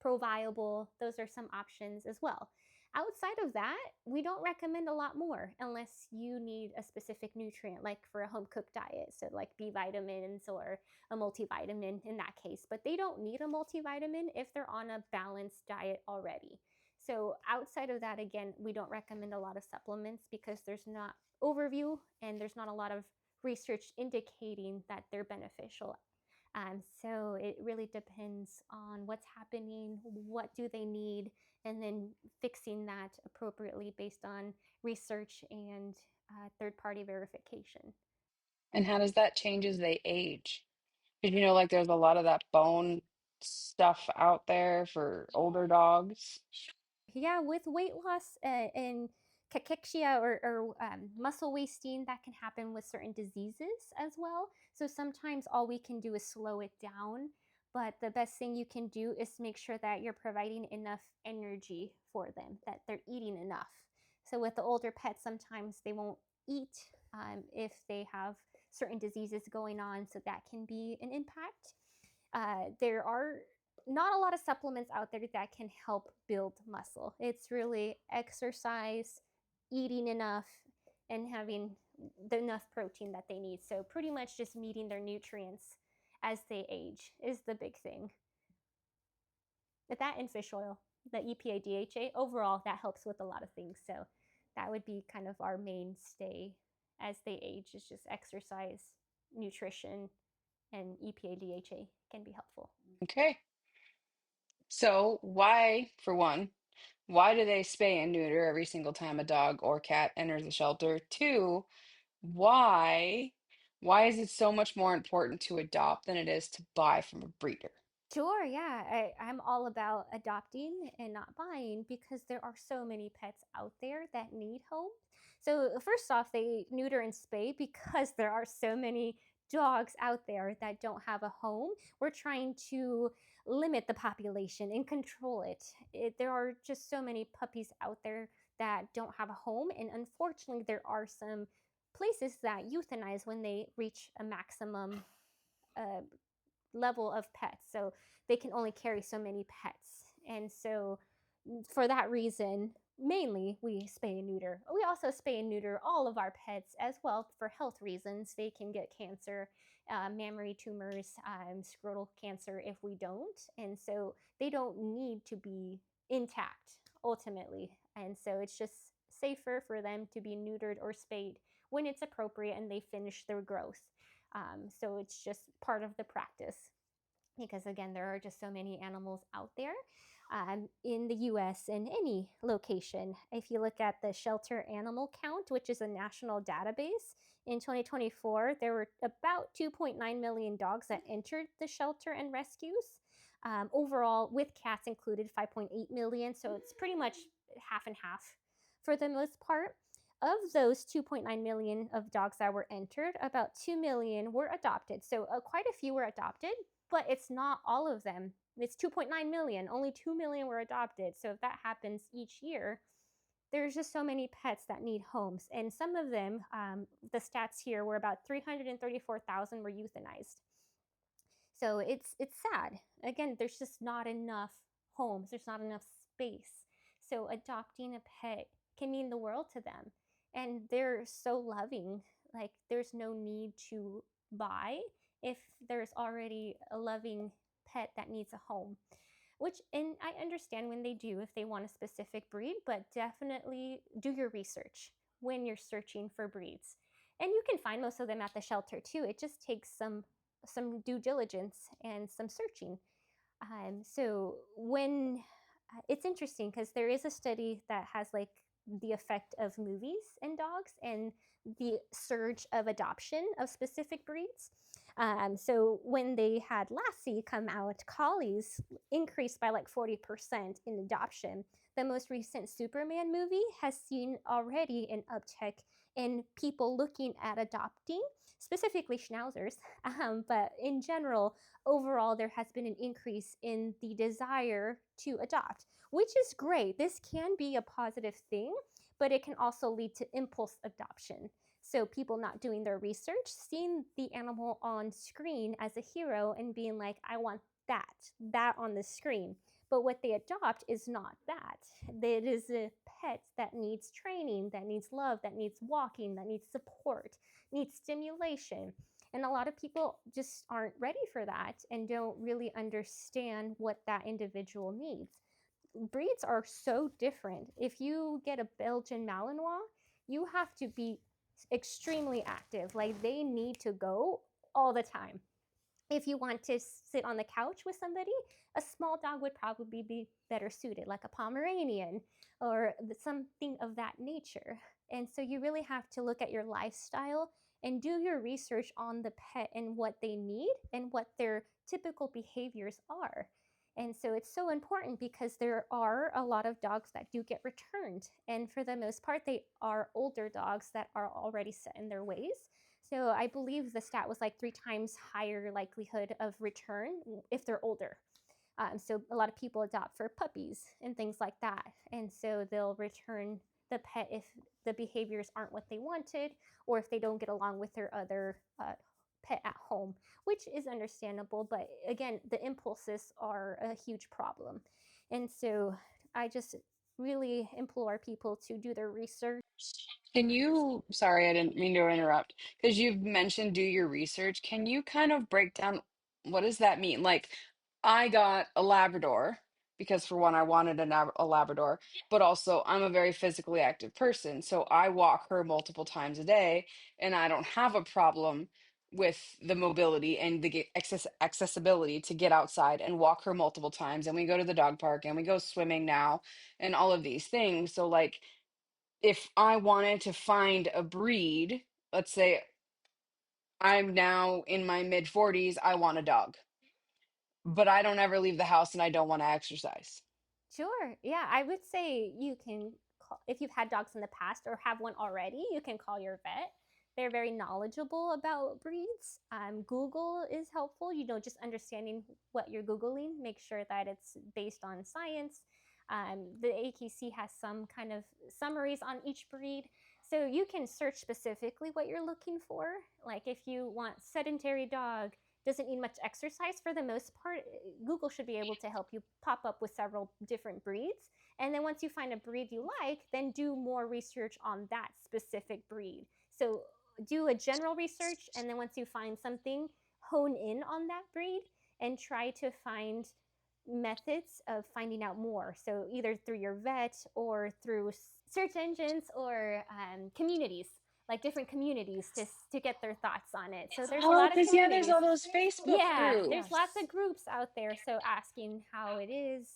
ProViable, those are some options as well. Outside of that, we don't recommend a lot more unless you need a specific nutrient, like for a home cooked diet, so like B vitamins or a multivitamin in that case. But they don't need a multivitamin if they're on a balanced diet already. So outside of that, again, we don't recommend a lot of supplements because there's not overview and there's not a lot of research indicating that they're beneficial. So it really depends on what's happening, what do they need, and then fixing that appropriately based on research and third-party verification. And how does that change as they age? Because like there's a lot of that bone stuff out there for older dogs. Yeah, with weight loss and cachexia or muscle wasting, that can happen with certain diseases as well. So sometimes all we can do is slow it down. But the best thing you can do is make sure that you're providing enough energy for them, that they're eating enough. So with the older pets, sometimes they won't eat if they have certain diseases going on. So that can be an impact. There are not a lot of supplements out there that can help build muscle. It's really exercise, eating enough, and having enough protein that they need. So, pretty much just meeting their nutrients as they age is the big thing. But that and fish oil, the EPA DHA, overall, that helps with a lot of things. So, that would be kind of our mainstay as they age, is just exercise, nutrition, and EPA DHA can be helpful. Okay. So why, for one, why do they spay and neuter every single time a dog or cat enters the shelter? Two, why why is it so much more important to adopt than it is to buy from a breeder? Sure, yeah. I'm all about adopting and not buying because there are so many pets out there that need homes. So, first off, they neuter and spay because there are so many dogs out there that don't have a home. We're trying to limit the population and control it. There are just so many puppies out there that don't have a home, and unfortunately, there are some places that euthanize when they reach a maximum uh, level of pets. So they can only carry so many pets. And so for that reason, mainly we spay and neuter. We also spay and neuter all of our pets as well for health reasons. They can get cancer, mammary tumors, scrotal cancer if we don't. And so they don't need to be intact ultimately. And so it's just safer for them to be neutered or spayed when it's appropriate and they finish their growth. So it's just part of the practice because, again, there are just so many animals out there in the US in any location. If you look at the shelter animal count, which is a national database, in 2024, there were about 2.9 million dogs that entered the shelter and rescues. Overall, with cats included, 5.8 million. So it's pretty much half and half for the most part. Of those 2.9 million of dogs that were entered, about 2 million were adopted. So quite a few were adopted, but it's not all of them. It's 2.9 million. Only 2 million were adopted. So if that happens each year, there's just so many pets that need homes. And some of them, the stats here were about 334,000 were euthanized. So it's sad. Again, there's just not enough homes. There's not enough space. So adopting a pet can mean the world to them. And they're so loving. Like there's no need to buy if there's already a loving pet that needs a home. And I understand when they do if they want a specific breed, but definitely do your research when you're searching for breeds. And you can find most of them at the shelter too. It just takes some due diligence and some searching. So when it's interesting because there is a study that has like the effect of movies and dogs and the surge of adoption of specific breeds. So when they had Lassie come out, collies increased by like 40% in adoption. The most recent Superman movie has seen already an uptick in people looking at adopting, specifically schnauzers. But in general, overall, there has been an increase in the desire to adopt, which is great. This can be a positive thing, but it can also lead to impulse adoption. So people not doing their research, seeing the animal on screen as a hero and being like, I want that on the screen. But what they adopt is not that. It is a pet that needs training, that needs love, that needs walking, that needs support, needs stimulation. And a lot of people just aren't ready for that and don't really understand what that individual needs. Breeds are so different. If you get a Belgian Malinois, you have to be extremely active. Like they need to go all the time. If you want to sit on the couch with somebody, a small dog would probably be better suited, like a Pomeranian or something of that nature. And so you really have to look at your lifestyle and do your research on the pet and what they need and what their typical behaviors are. And so it's so important because there are a lot of dogs that do get returned. And for the most part, they are older dogs that are already set in their ways. So I believe the stat was like 3 times higher likelihood of return if they're older. So a lot of people adopt for puppies and things like that. And so they'll return the pet if the behaviors aren't what they wanted or if they don't get along with their other pet at home, which is understandable. But again, the impulses are a huge problem. And so I just really implore people to do their research. Can you, sorry, I didn't mean to interrupt, because you've mentioned do your research. Can you kind of break down what does that mean? Like, I got a Labrador because for one, I wanted a Labrador, but also I'm a very physically active person. So I walk her multiple times a day, and I don't have a problem with the mobility and the accessibility to get outside and walk her multiple times. And we go to the dog park and we go swimming now and all of these things. So, like, if I wanted to find a breed, let's say I'm now in my mid 40s, I want a dog, but I don't ever leave the house and I don't want to exercise. Sure. Yeah, I would say you can call, if you've had dogs in the past or have one already, you can call your vet. They're very knowledgeable about breeds. Google is helpful, just understanding what you're Googling, make sure that it's based on science. The AKC has some kind of summaries on each breed. So you can search specifically what you're looking for. Like if you want sedentary dog, doesn't need much exercise for the most part, Google should be able to help you pop up with several different breeds. And then once you find a breed you like, then do more research on that specific breed. So do a general research, and then once you find something, hone in on that breed and try to find methods of finding out more. So either through your vet or through search engines or communities, like different communities to get their thoughts on it. So there's a lot of because yeah, there's communities. all those Facebook Yeah, groups. there's lots of groups out there. So asking how it is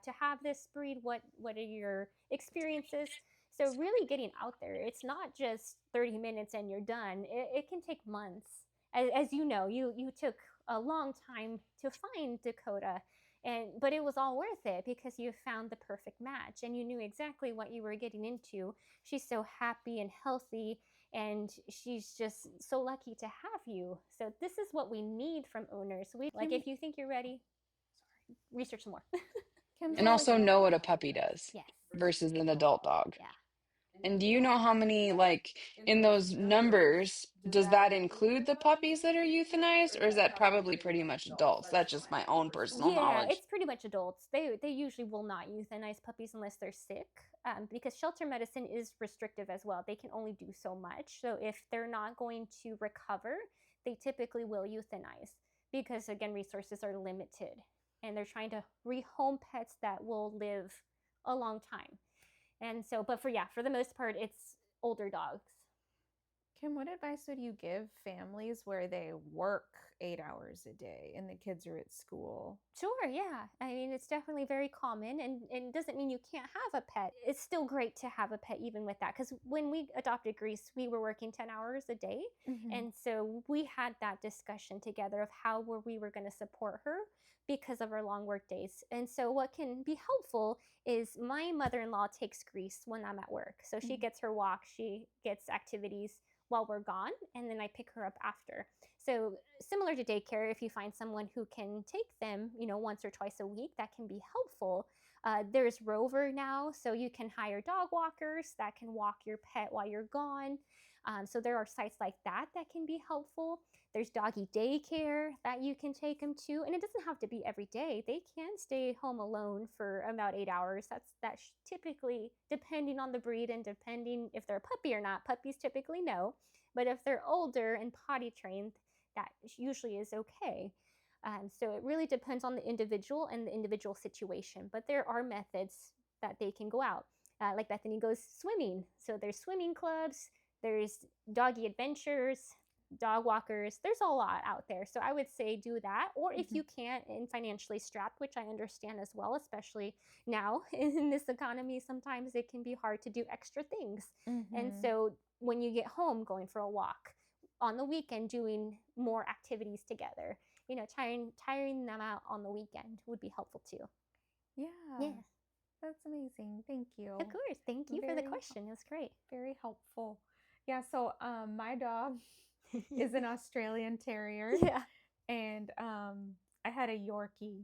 to have this breed, what are your experiences? So really getting out there. It's not just 30 minutes and you're done. It can take months. As you know, you took a long time to find Dakota, but it was all worth it because you found the perfect match and you knew exactly what you were getting into. She's so happy and healthy, and she's just so lucky to have you. So this is what we need from owners. Like if you think you're ready, research some more. And also know what a puppy does Yes. versus an adult dog. Yeah. And do you know how many, like, in those numbers, does that include the puppies that are euthanized, or is that probably pretty much adults? That's just my own personal Yeah, knowledge. it's pretty much adults. They usually will not euthanize puppies unless they're sick, because shelter medicine is restrictive as well. They can only do so much. So if they're not going to recover, they typically will euthanize because, again, resources are limited, and they're trying to rehome pets that will live a long time. And so, but for the most part, it's older dogs. Kim, what advice would you give families where they work 8 hours a day and the kids are at school? Sure, yeah. I mean, it's definitely very common, and it doesn't mean you can't have a pet. It's still great to have a pet even with that, because when we adopted Grease, we were working 10 hours a day. And so we had that discussion together of how we were going to support her because of our long work days. And so what can be helpful is my mother-in-law takes Grease when I'm at work. So she gets her walk, she gets activities while we're gone, and then I pick her up after. So similar to daycare, if you find someone who can take them, once or twice a week, that can be helpful. There's Rover now, so you can hire dog walkers that can walk your pet while you're gone. So there are sites like that can be helpful. There's doggy daycare that you can take them to, and it doesn't have to be every day. They can stay home alone for about 8 hours. That's typically, depending on the breed and depending if they're a puppy or not. Puppies typically no, but if they're older and potty trained, that usually is okay. So it really depends on the individual and the individual situation, but there are methods that they can go out. Like Bethany goes swimming. So there's swimming clubs, there's doggy adventures, dog walkers. There's a lot out there. So I would say do that. Or if you can't and financially strapped, which I understand as well, especially now in this economy, sometimes it can be hard to do extra things. And so when you get home, going for a walk, on the weekend, doing more activities together, tiring them out on the weekend would be helpful too. Yeah. That's amazing. Thank you. Of course. Thank you for the question. It was great. Very helpful. Yeah. So my dog is an Australian Terrier. Yeah. And I had a Yorkie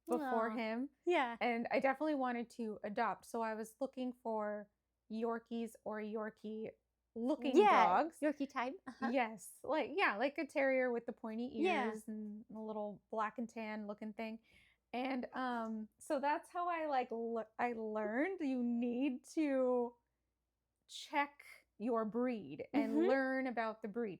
before him. Yeah. And I definitely wanted to adopt. So I was looking for Yorkies or Yorkie looking dogs. Yorkie type. Yes. Like a terrier with the pointy ears and a little black and tan looking thing. And so that's how I learned you need to check your breed and learn about the breed.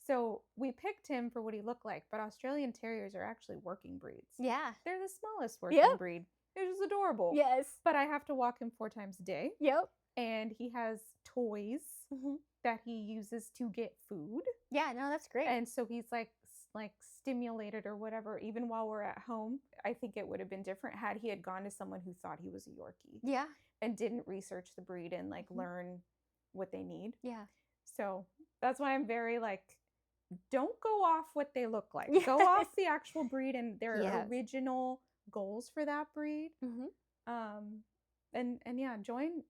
So we picked him for what he looked like, but Australian Terriers are actually working breeds. Yeah. They're the smallest working breed. It was adorable. Yes. But I have to walk him 4 times a day. Yep. And he has toys that he uses to get food. Yeah, no, that's great. And so he's like stimulated or whatever, even while we're at home. I think it would have been different had he had gone to someone who thought he was a Yorkie. Yeah. And didn't research the breed and learn what they need. Yeah. So that's why I'm very don't go off what they look like. Yes. Go off the actual breed and their original goals for that breed. And yeah, join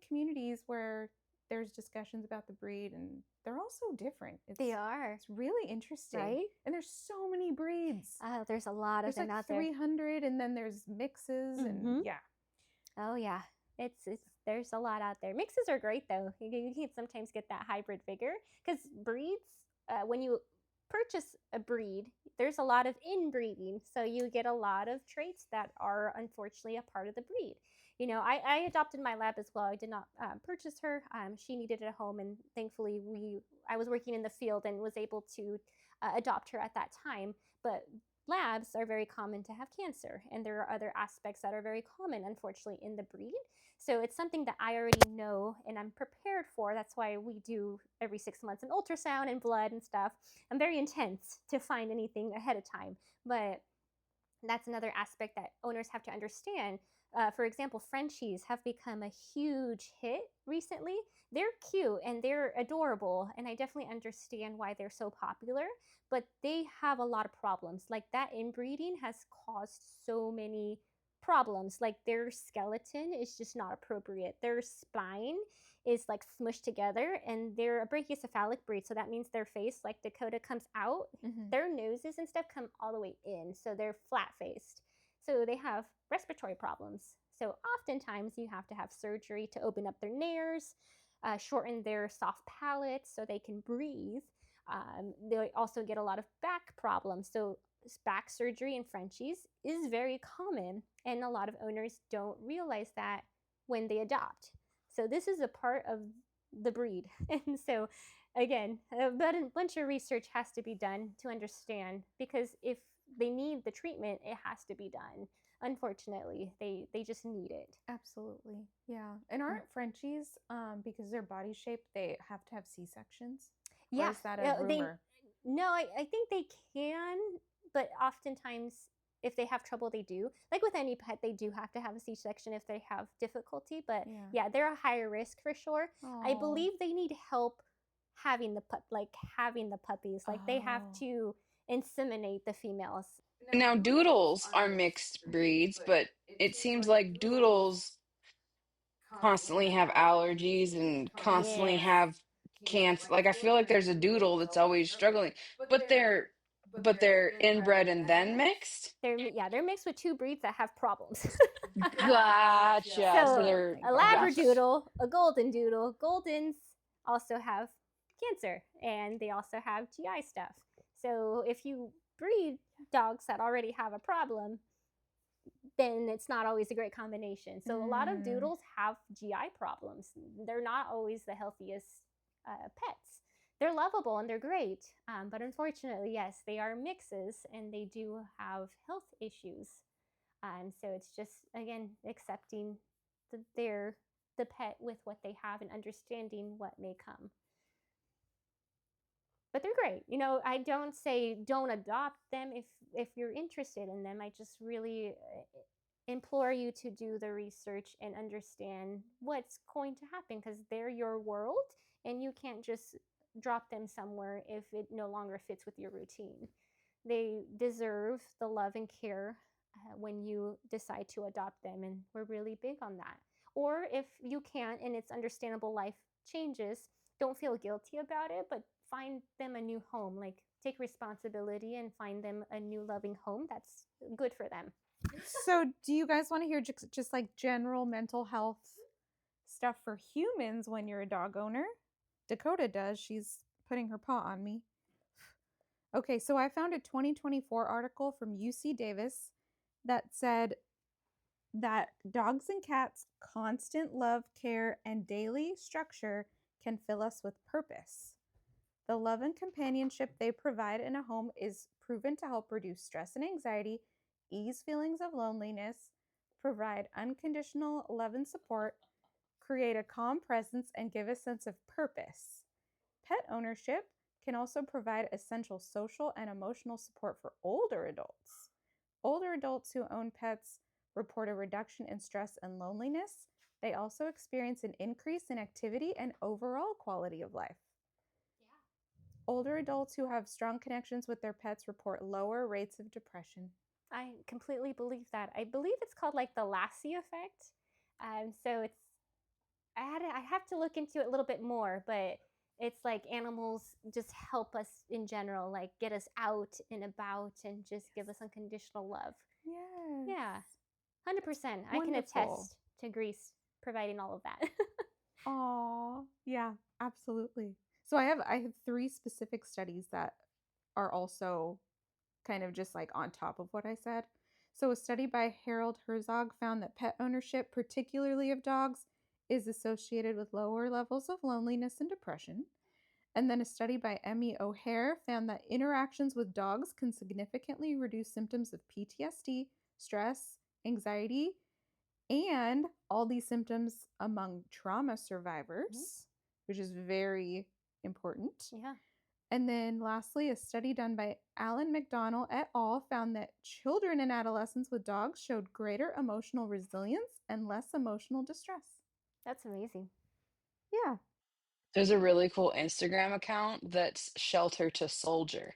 communities where there's discussions about the breed, and they're all so different. They are. It's really interesting. Right? And there's so many breeds. There's a lot of There's them like out there. 300, and then there's mixes, and yeah. Oh yeah, it's there's a lot out there. Mixes are great though. You can sometimes get that hybrid vigor because breeds. When you purchase a breed, there's a lot of inbreeding, so you get a lot of traits that are unfortunately a part of the breed. You know, I adopted my lab as well. I did not purchase her. She needed a home, and thankfully I was working in the field and was able to adopt her at that time. But labs are very common to have cancer, and there are other aspects that are very common, unfortunately, in the breed. So it's something that I already know and I'm prepared for. That's why we do every 6 months an ultrasound and blood and stuff. I'm very intense to find anything ahead of time, but that's another aspect that owners have to understand. For example, Frenchies have become a huge hit recently. They're cute and they're adorable, and I definitely understand why they're so popular, but they have a lot of problems. Like that inbreeding has caused so many problems. Like their skeleton is just not appropriate. Their spine is like smushed together, and they're a brachiocephalic breed. So that means their face, like Dakota, comes out. Their noses and stuff come all the way in. So they're flat faced. So they have respiratory problems. So oftentimes you have to have surgery to open up their nares, shorten their soft palates so they can breathe. They also get a lot of back problems. So back surgery in Frenchies is very common, and a lot of owners don't realize that when they adopt. So this is a part of the breed. And so again, but a bunch of research has to be done to understand, because if they need the treatment, it has to be done. Unfortunately, they just need it. Absolutely. Yeah. And aren't Frenchies, because their body shape, they have to have C-sections? Yeah. Or is that a rumor? No, I think they can, but oftentimes if they have trouble, they do. Like with any pet, they do have to have a C-section if they have difficulty. But yeah, they're a higher risk for sure. I believe they need help having the puppies. Like they have to inseminate the females. Now, doodles are mixed breeds, but it seems like doodles constantly have allergies and constantly Yes. have cancer. Like I feel like there's a doodle that's always struggling, but they're inbred and then mixed. They're mixed with two breeds that have problems. Gotcha. So So they're a gotcha. Labradoodle, a Golden Doodle. Goldens also have cancer, and they also have GI stuff. So if you breed dogs that already have a problem, then it's not always a great combination. So a lot of doodles have GI problems. They're not always the healthiest pets. They're lovable and they're great, but unfortunately, yes, they are mixes and they do have health issues. So it's just, again, accepting the pet with what they have and understanding what may come. But they're great. You know, I don't say don't adopt them if you're interested in them. I just really implore you to do the research and understand what's going to happen, because they're your world and you can't just drop them somewhere if it no longer fits with your routine. They deserve the love and care when you decide to adopt them, and we're really big on that. Or if you can't and it's understandable, life changes, don't feel guilty about it, but find them a new home. Like take responsibility and find them a new loving home that's good for them. So do you guys want to hear just like general mental health stuff for humans when you're a dog owner? Dakota does. She's putting her paw on me. Okay, so I found a 2024 article from UC Davis that said that dogs and cats' constant love, care, and daily structure can fill us with purpose. The love and companionship they provide in a home is proven to help reduce stress and anxiety, ease feelings of loneliness, provide unconditional love and support, create a calm presence, and give a sense of purpose. Pet ownership can also provide essential social and emotional support for older adults. Older adults who own pets report a reduction in stress and loneliness. They also experience an increase in activity and overall quality of life. Older adults who have strong connections with their pets report lower rates of depression. I completely believe that. I believe it's called like the Lassie effect. So I have to look into it a little bit more, but it's like animals just help us in general, like get us out and about and just give us unconditional love. Yes. Yeah, 100%. I can Wonderful. attest to Greece providing all of that. Aw, yeah, absolutely. So I have 3 specific studies that are also kind of just like on top of what I said. So a study by Harold Herzog found that pet ownership, particularly of dogs, is associated with lower levels of loneliness and depression. And then a study by Emmy O'Hare found that interactions with dogs can significantly reduce symptoms of PTSD, stress, anxiety, and all these symptoms among trauma survivors, which is very important. Yeah. And then lastly, a study done by Alan McDonnell et al. Found that children and adolescents with dogs showed greater emotional resilience and less emotional distress. That's amazing. Yeah. There's a really cool Instagram account that's Shelter to Soldier.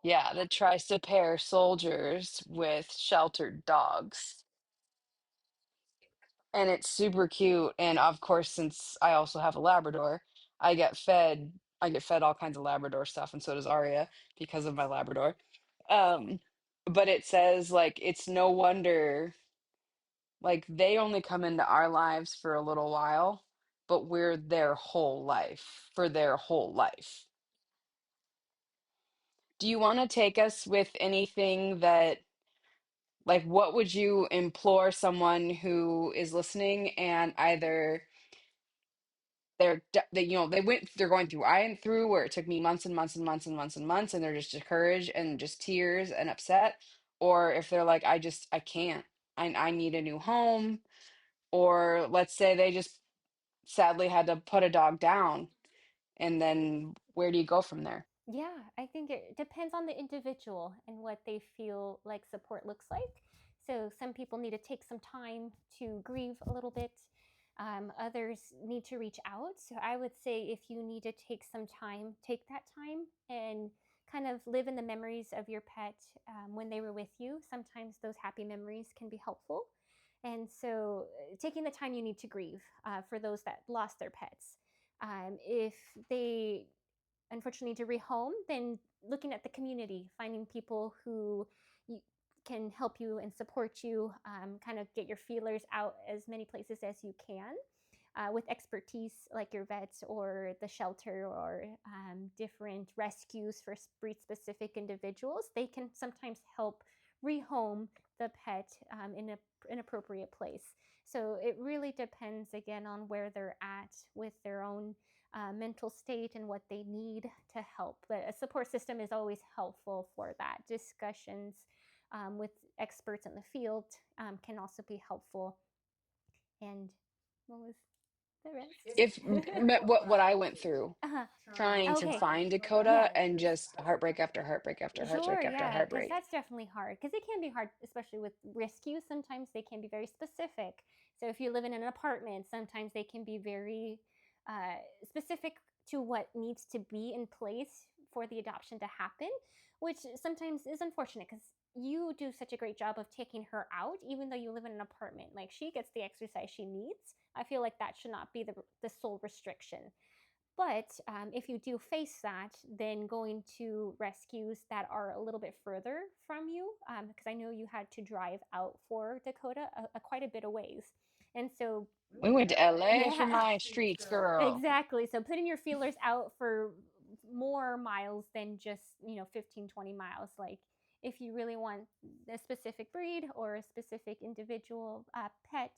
Yeah, that tries to pair soldiers with sheltered dogs. And it's super cute. And of course, since I also have a Labrador, I get fed all kinds of Labrador stuff, and so does Aria because of my Labrador. Um, but it says like it's no wonder like they only come into our lives for a little while, but we're their whole life for their whole life. Do you want to take us with anything that, like, what would you implore someone who is listening and either they're going through I went through where it took me months and months and months and months and months and they're just discouraged and just tears and upset, or if they're like I can't, I need a new home, or let's say they just sadly had to put a dog down, and then where do you go from there? Yeah, I think it depends on the individual and what they feel like support looks like. So some people need to take some time to grieve a little bit. Others need to reach out. So I would say if you need to take some time, take that time and kind of live in the memories of your pet when they were with you. Sometimes those happy memories can be helpful. And so taking the time you need to grieve for those that lost their pets. If they unfortunately to rehome, then looking at the community, finding people who you, can help you and support you, kind of get your feelers out as many places as you can. With expertise like your vets or the shelter or different rescues for breed specific individuals, they can sometimes help rehome the pet in an appropriate place. So it really depends again on where they're at with their own mental state and what they need to help. But a support system is always helpful for that. Discussions with experts in the field can also be helpful. And what was the If rest? what I went through uh-huh. trying to Okay. find Dakota Yes. and just heartbreak after heartbreak after Sure, heartbreak after yeah, because heartbreak. that's definitely hard. Because it can be hard, especially with rescues. Sometimes they can be very specific. So if you live in an apartment, sometimes they can be very specific to what needs to be in place for the adoption to happen, which sometimes is unfortunate because you do such a great job of taking her out, even though you live in an apartment. Like she gets the exercise she needs. I feel like that should not be the sole restriction. But if you do face that, then going to rescues that are a little bit further from you, because I know you had to drive out for Dakota quite a bit of ways. And so, We went to LA for yeah, my streets, girl. exactly. So putting your feelers out for more miles than just, 15, 20 miles. Like if you really want a specific breed or a specific individual pet,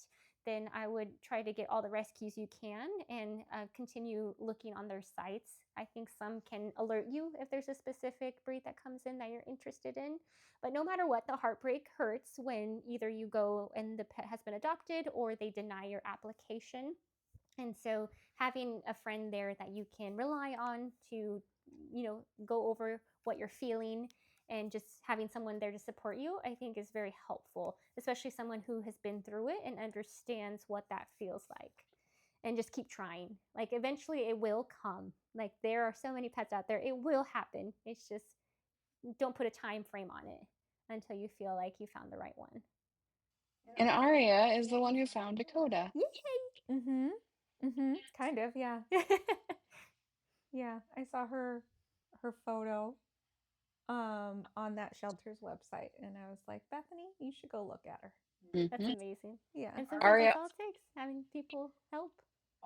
then I would try to get all the rescues you can and continue looking on their sites. I think some can alert you if there's a specific breed that comes in that you're interested in. But no matter what, the heartbreak hurts when either you go and the pet has been adopted or they deny your application. And so having a friend there that you can rely on to, go over what you're feeling and just having someone there to support you, I think is very helpful, especially someone who has been through it and understands what that feels like. And just keep trying. Like eventually it will come. Like there are so many pets out there. It will happen. It's just don't put a time frame on it until you feel like you found the right one. And Aria is the one who found Dakota. Yay! Kind of, yeah. Yeah, I saw her photo on that shelter's website, and I was like, Bethany, you should go look at her. That's Hmm. amazing. Yeah. And sometimes Aria that's all it takes, having people help.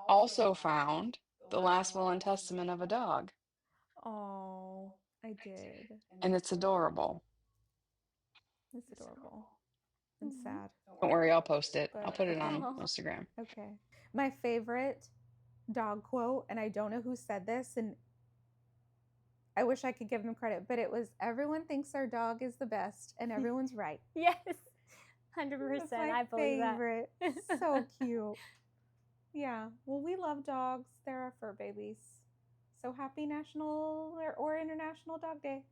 also found the last will and testament of a dog, Oh, I did. and it's adorable. It's adorable and sad. Don't worry, I'll post it. I'll But put it okay. on Oh. Instagram. Okay. My favorite dog quote, and I don't know who said this, and I wish I could give them credit, but it was, everyone thinks their dog is the best, and everyone's right. Yes, 100%. That's my I believe favorite. that. So cute. Yeah. Well, we love dogs. They're our fur babies. So happy National or International Dog Day.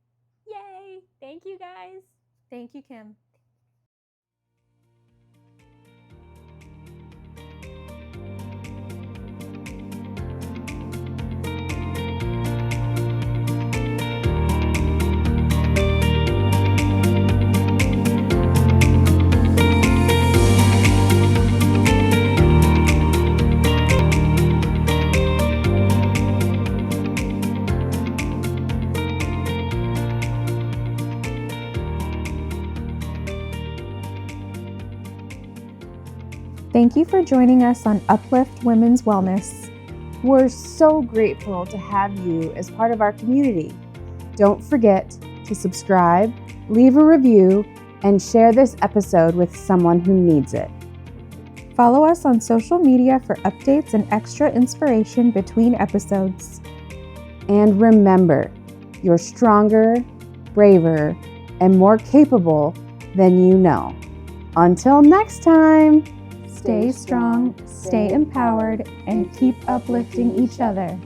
Yay! Thank you guys. Thank you, Kim. Thank you for joining us on UpLift Women's Wellness. We're so grateful to have you as part of our community. Don't forget to subscribe, leave a review, and share this episode with someone who needs it. Follow us on social media for updates and extra inspiration between episodes. And remember, you're stronger, braver, and more capable than you know. Until next time, Stay strong, stay empowered, and keep uplifting each other.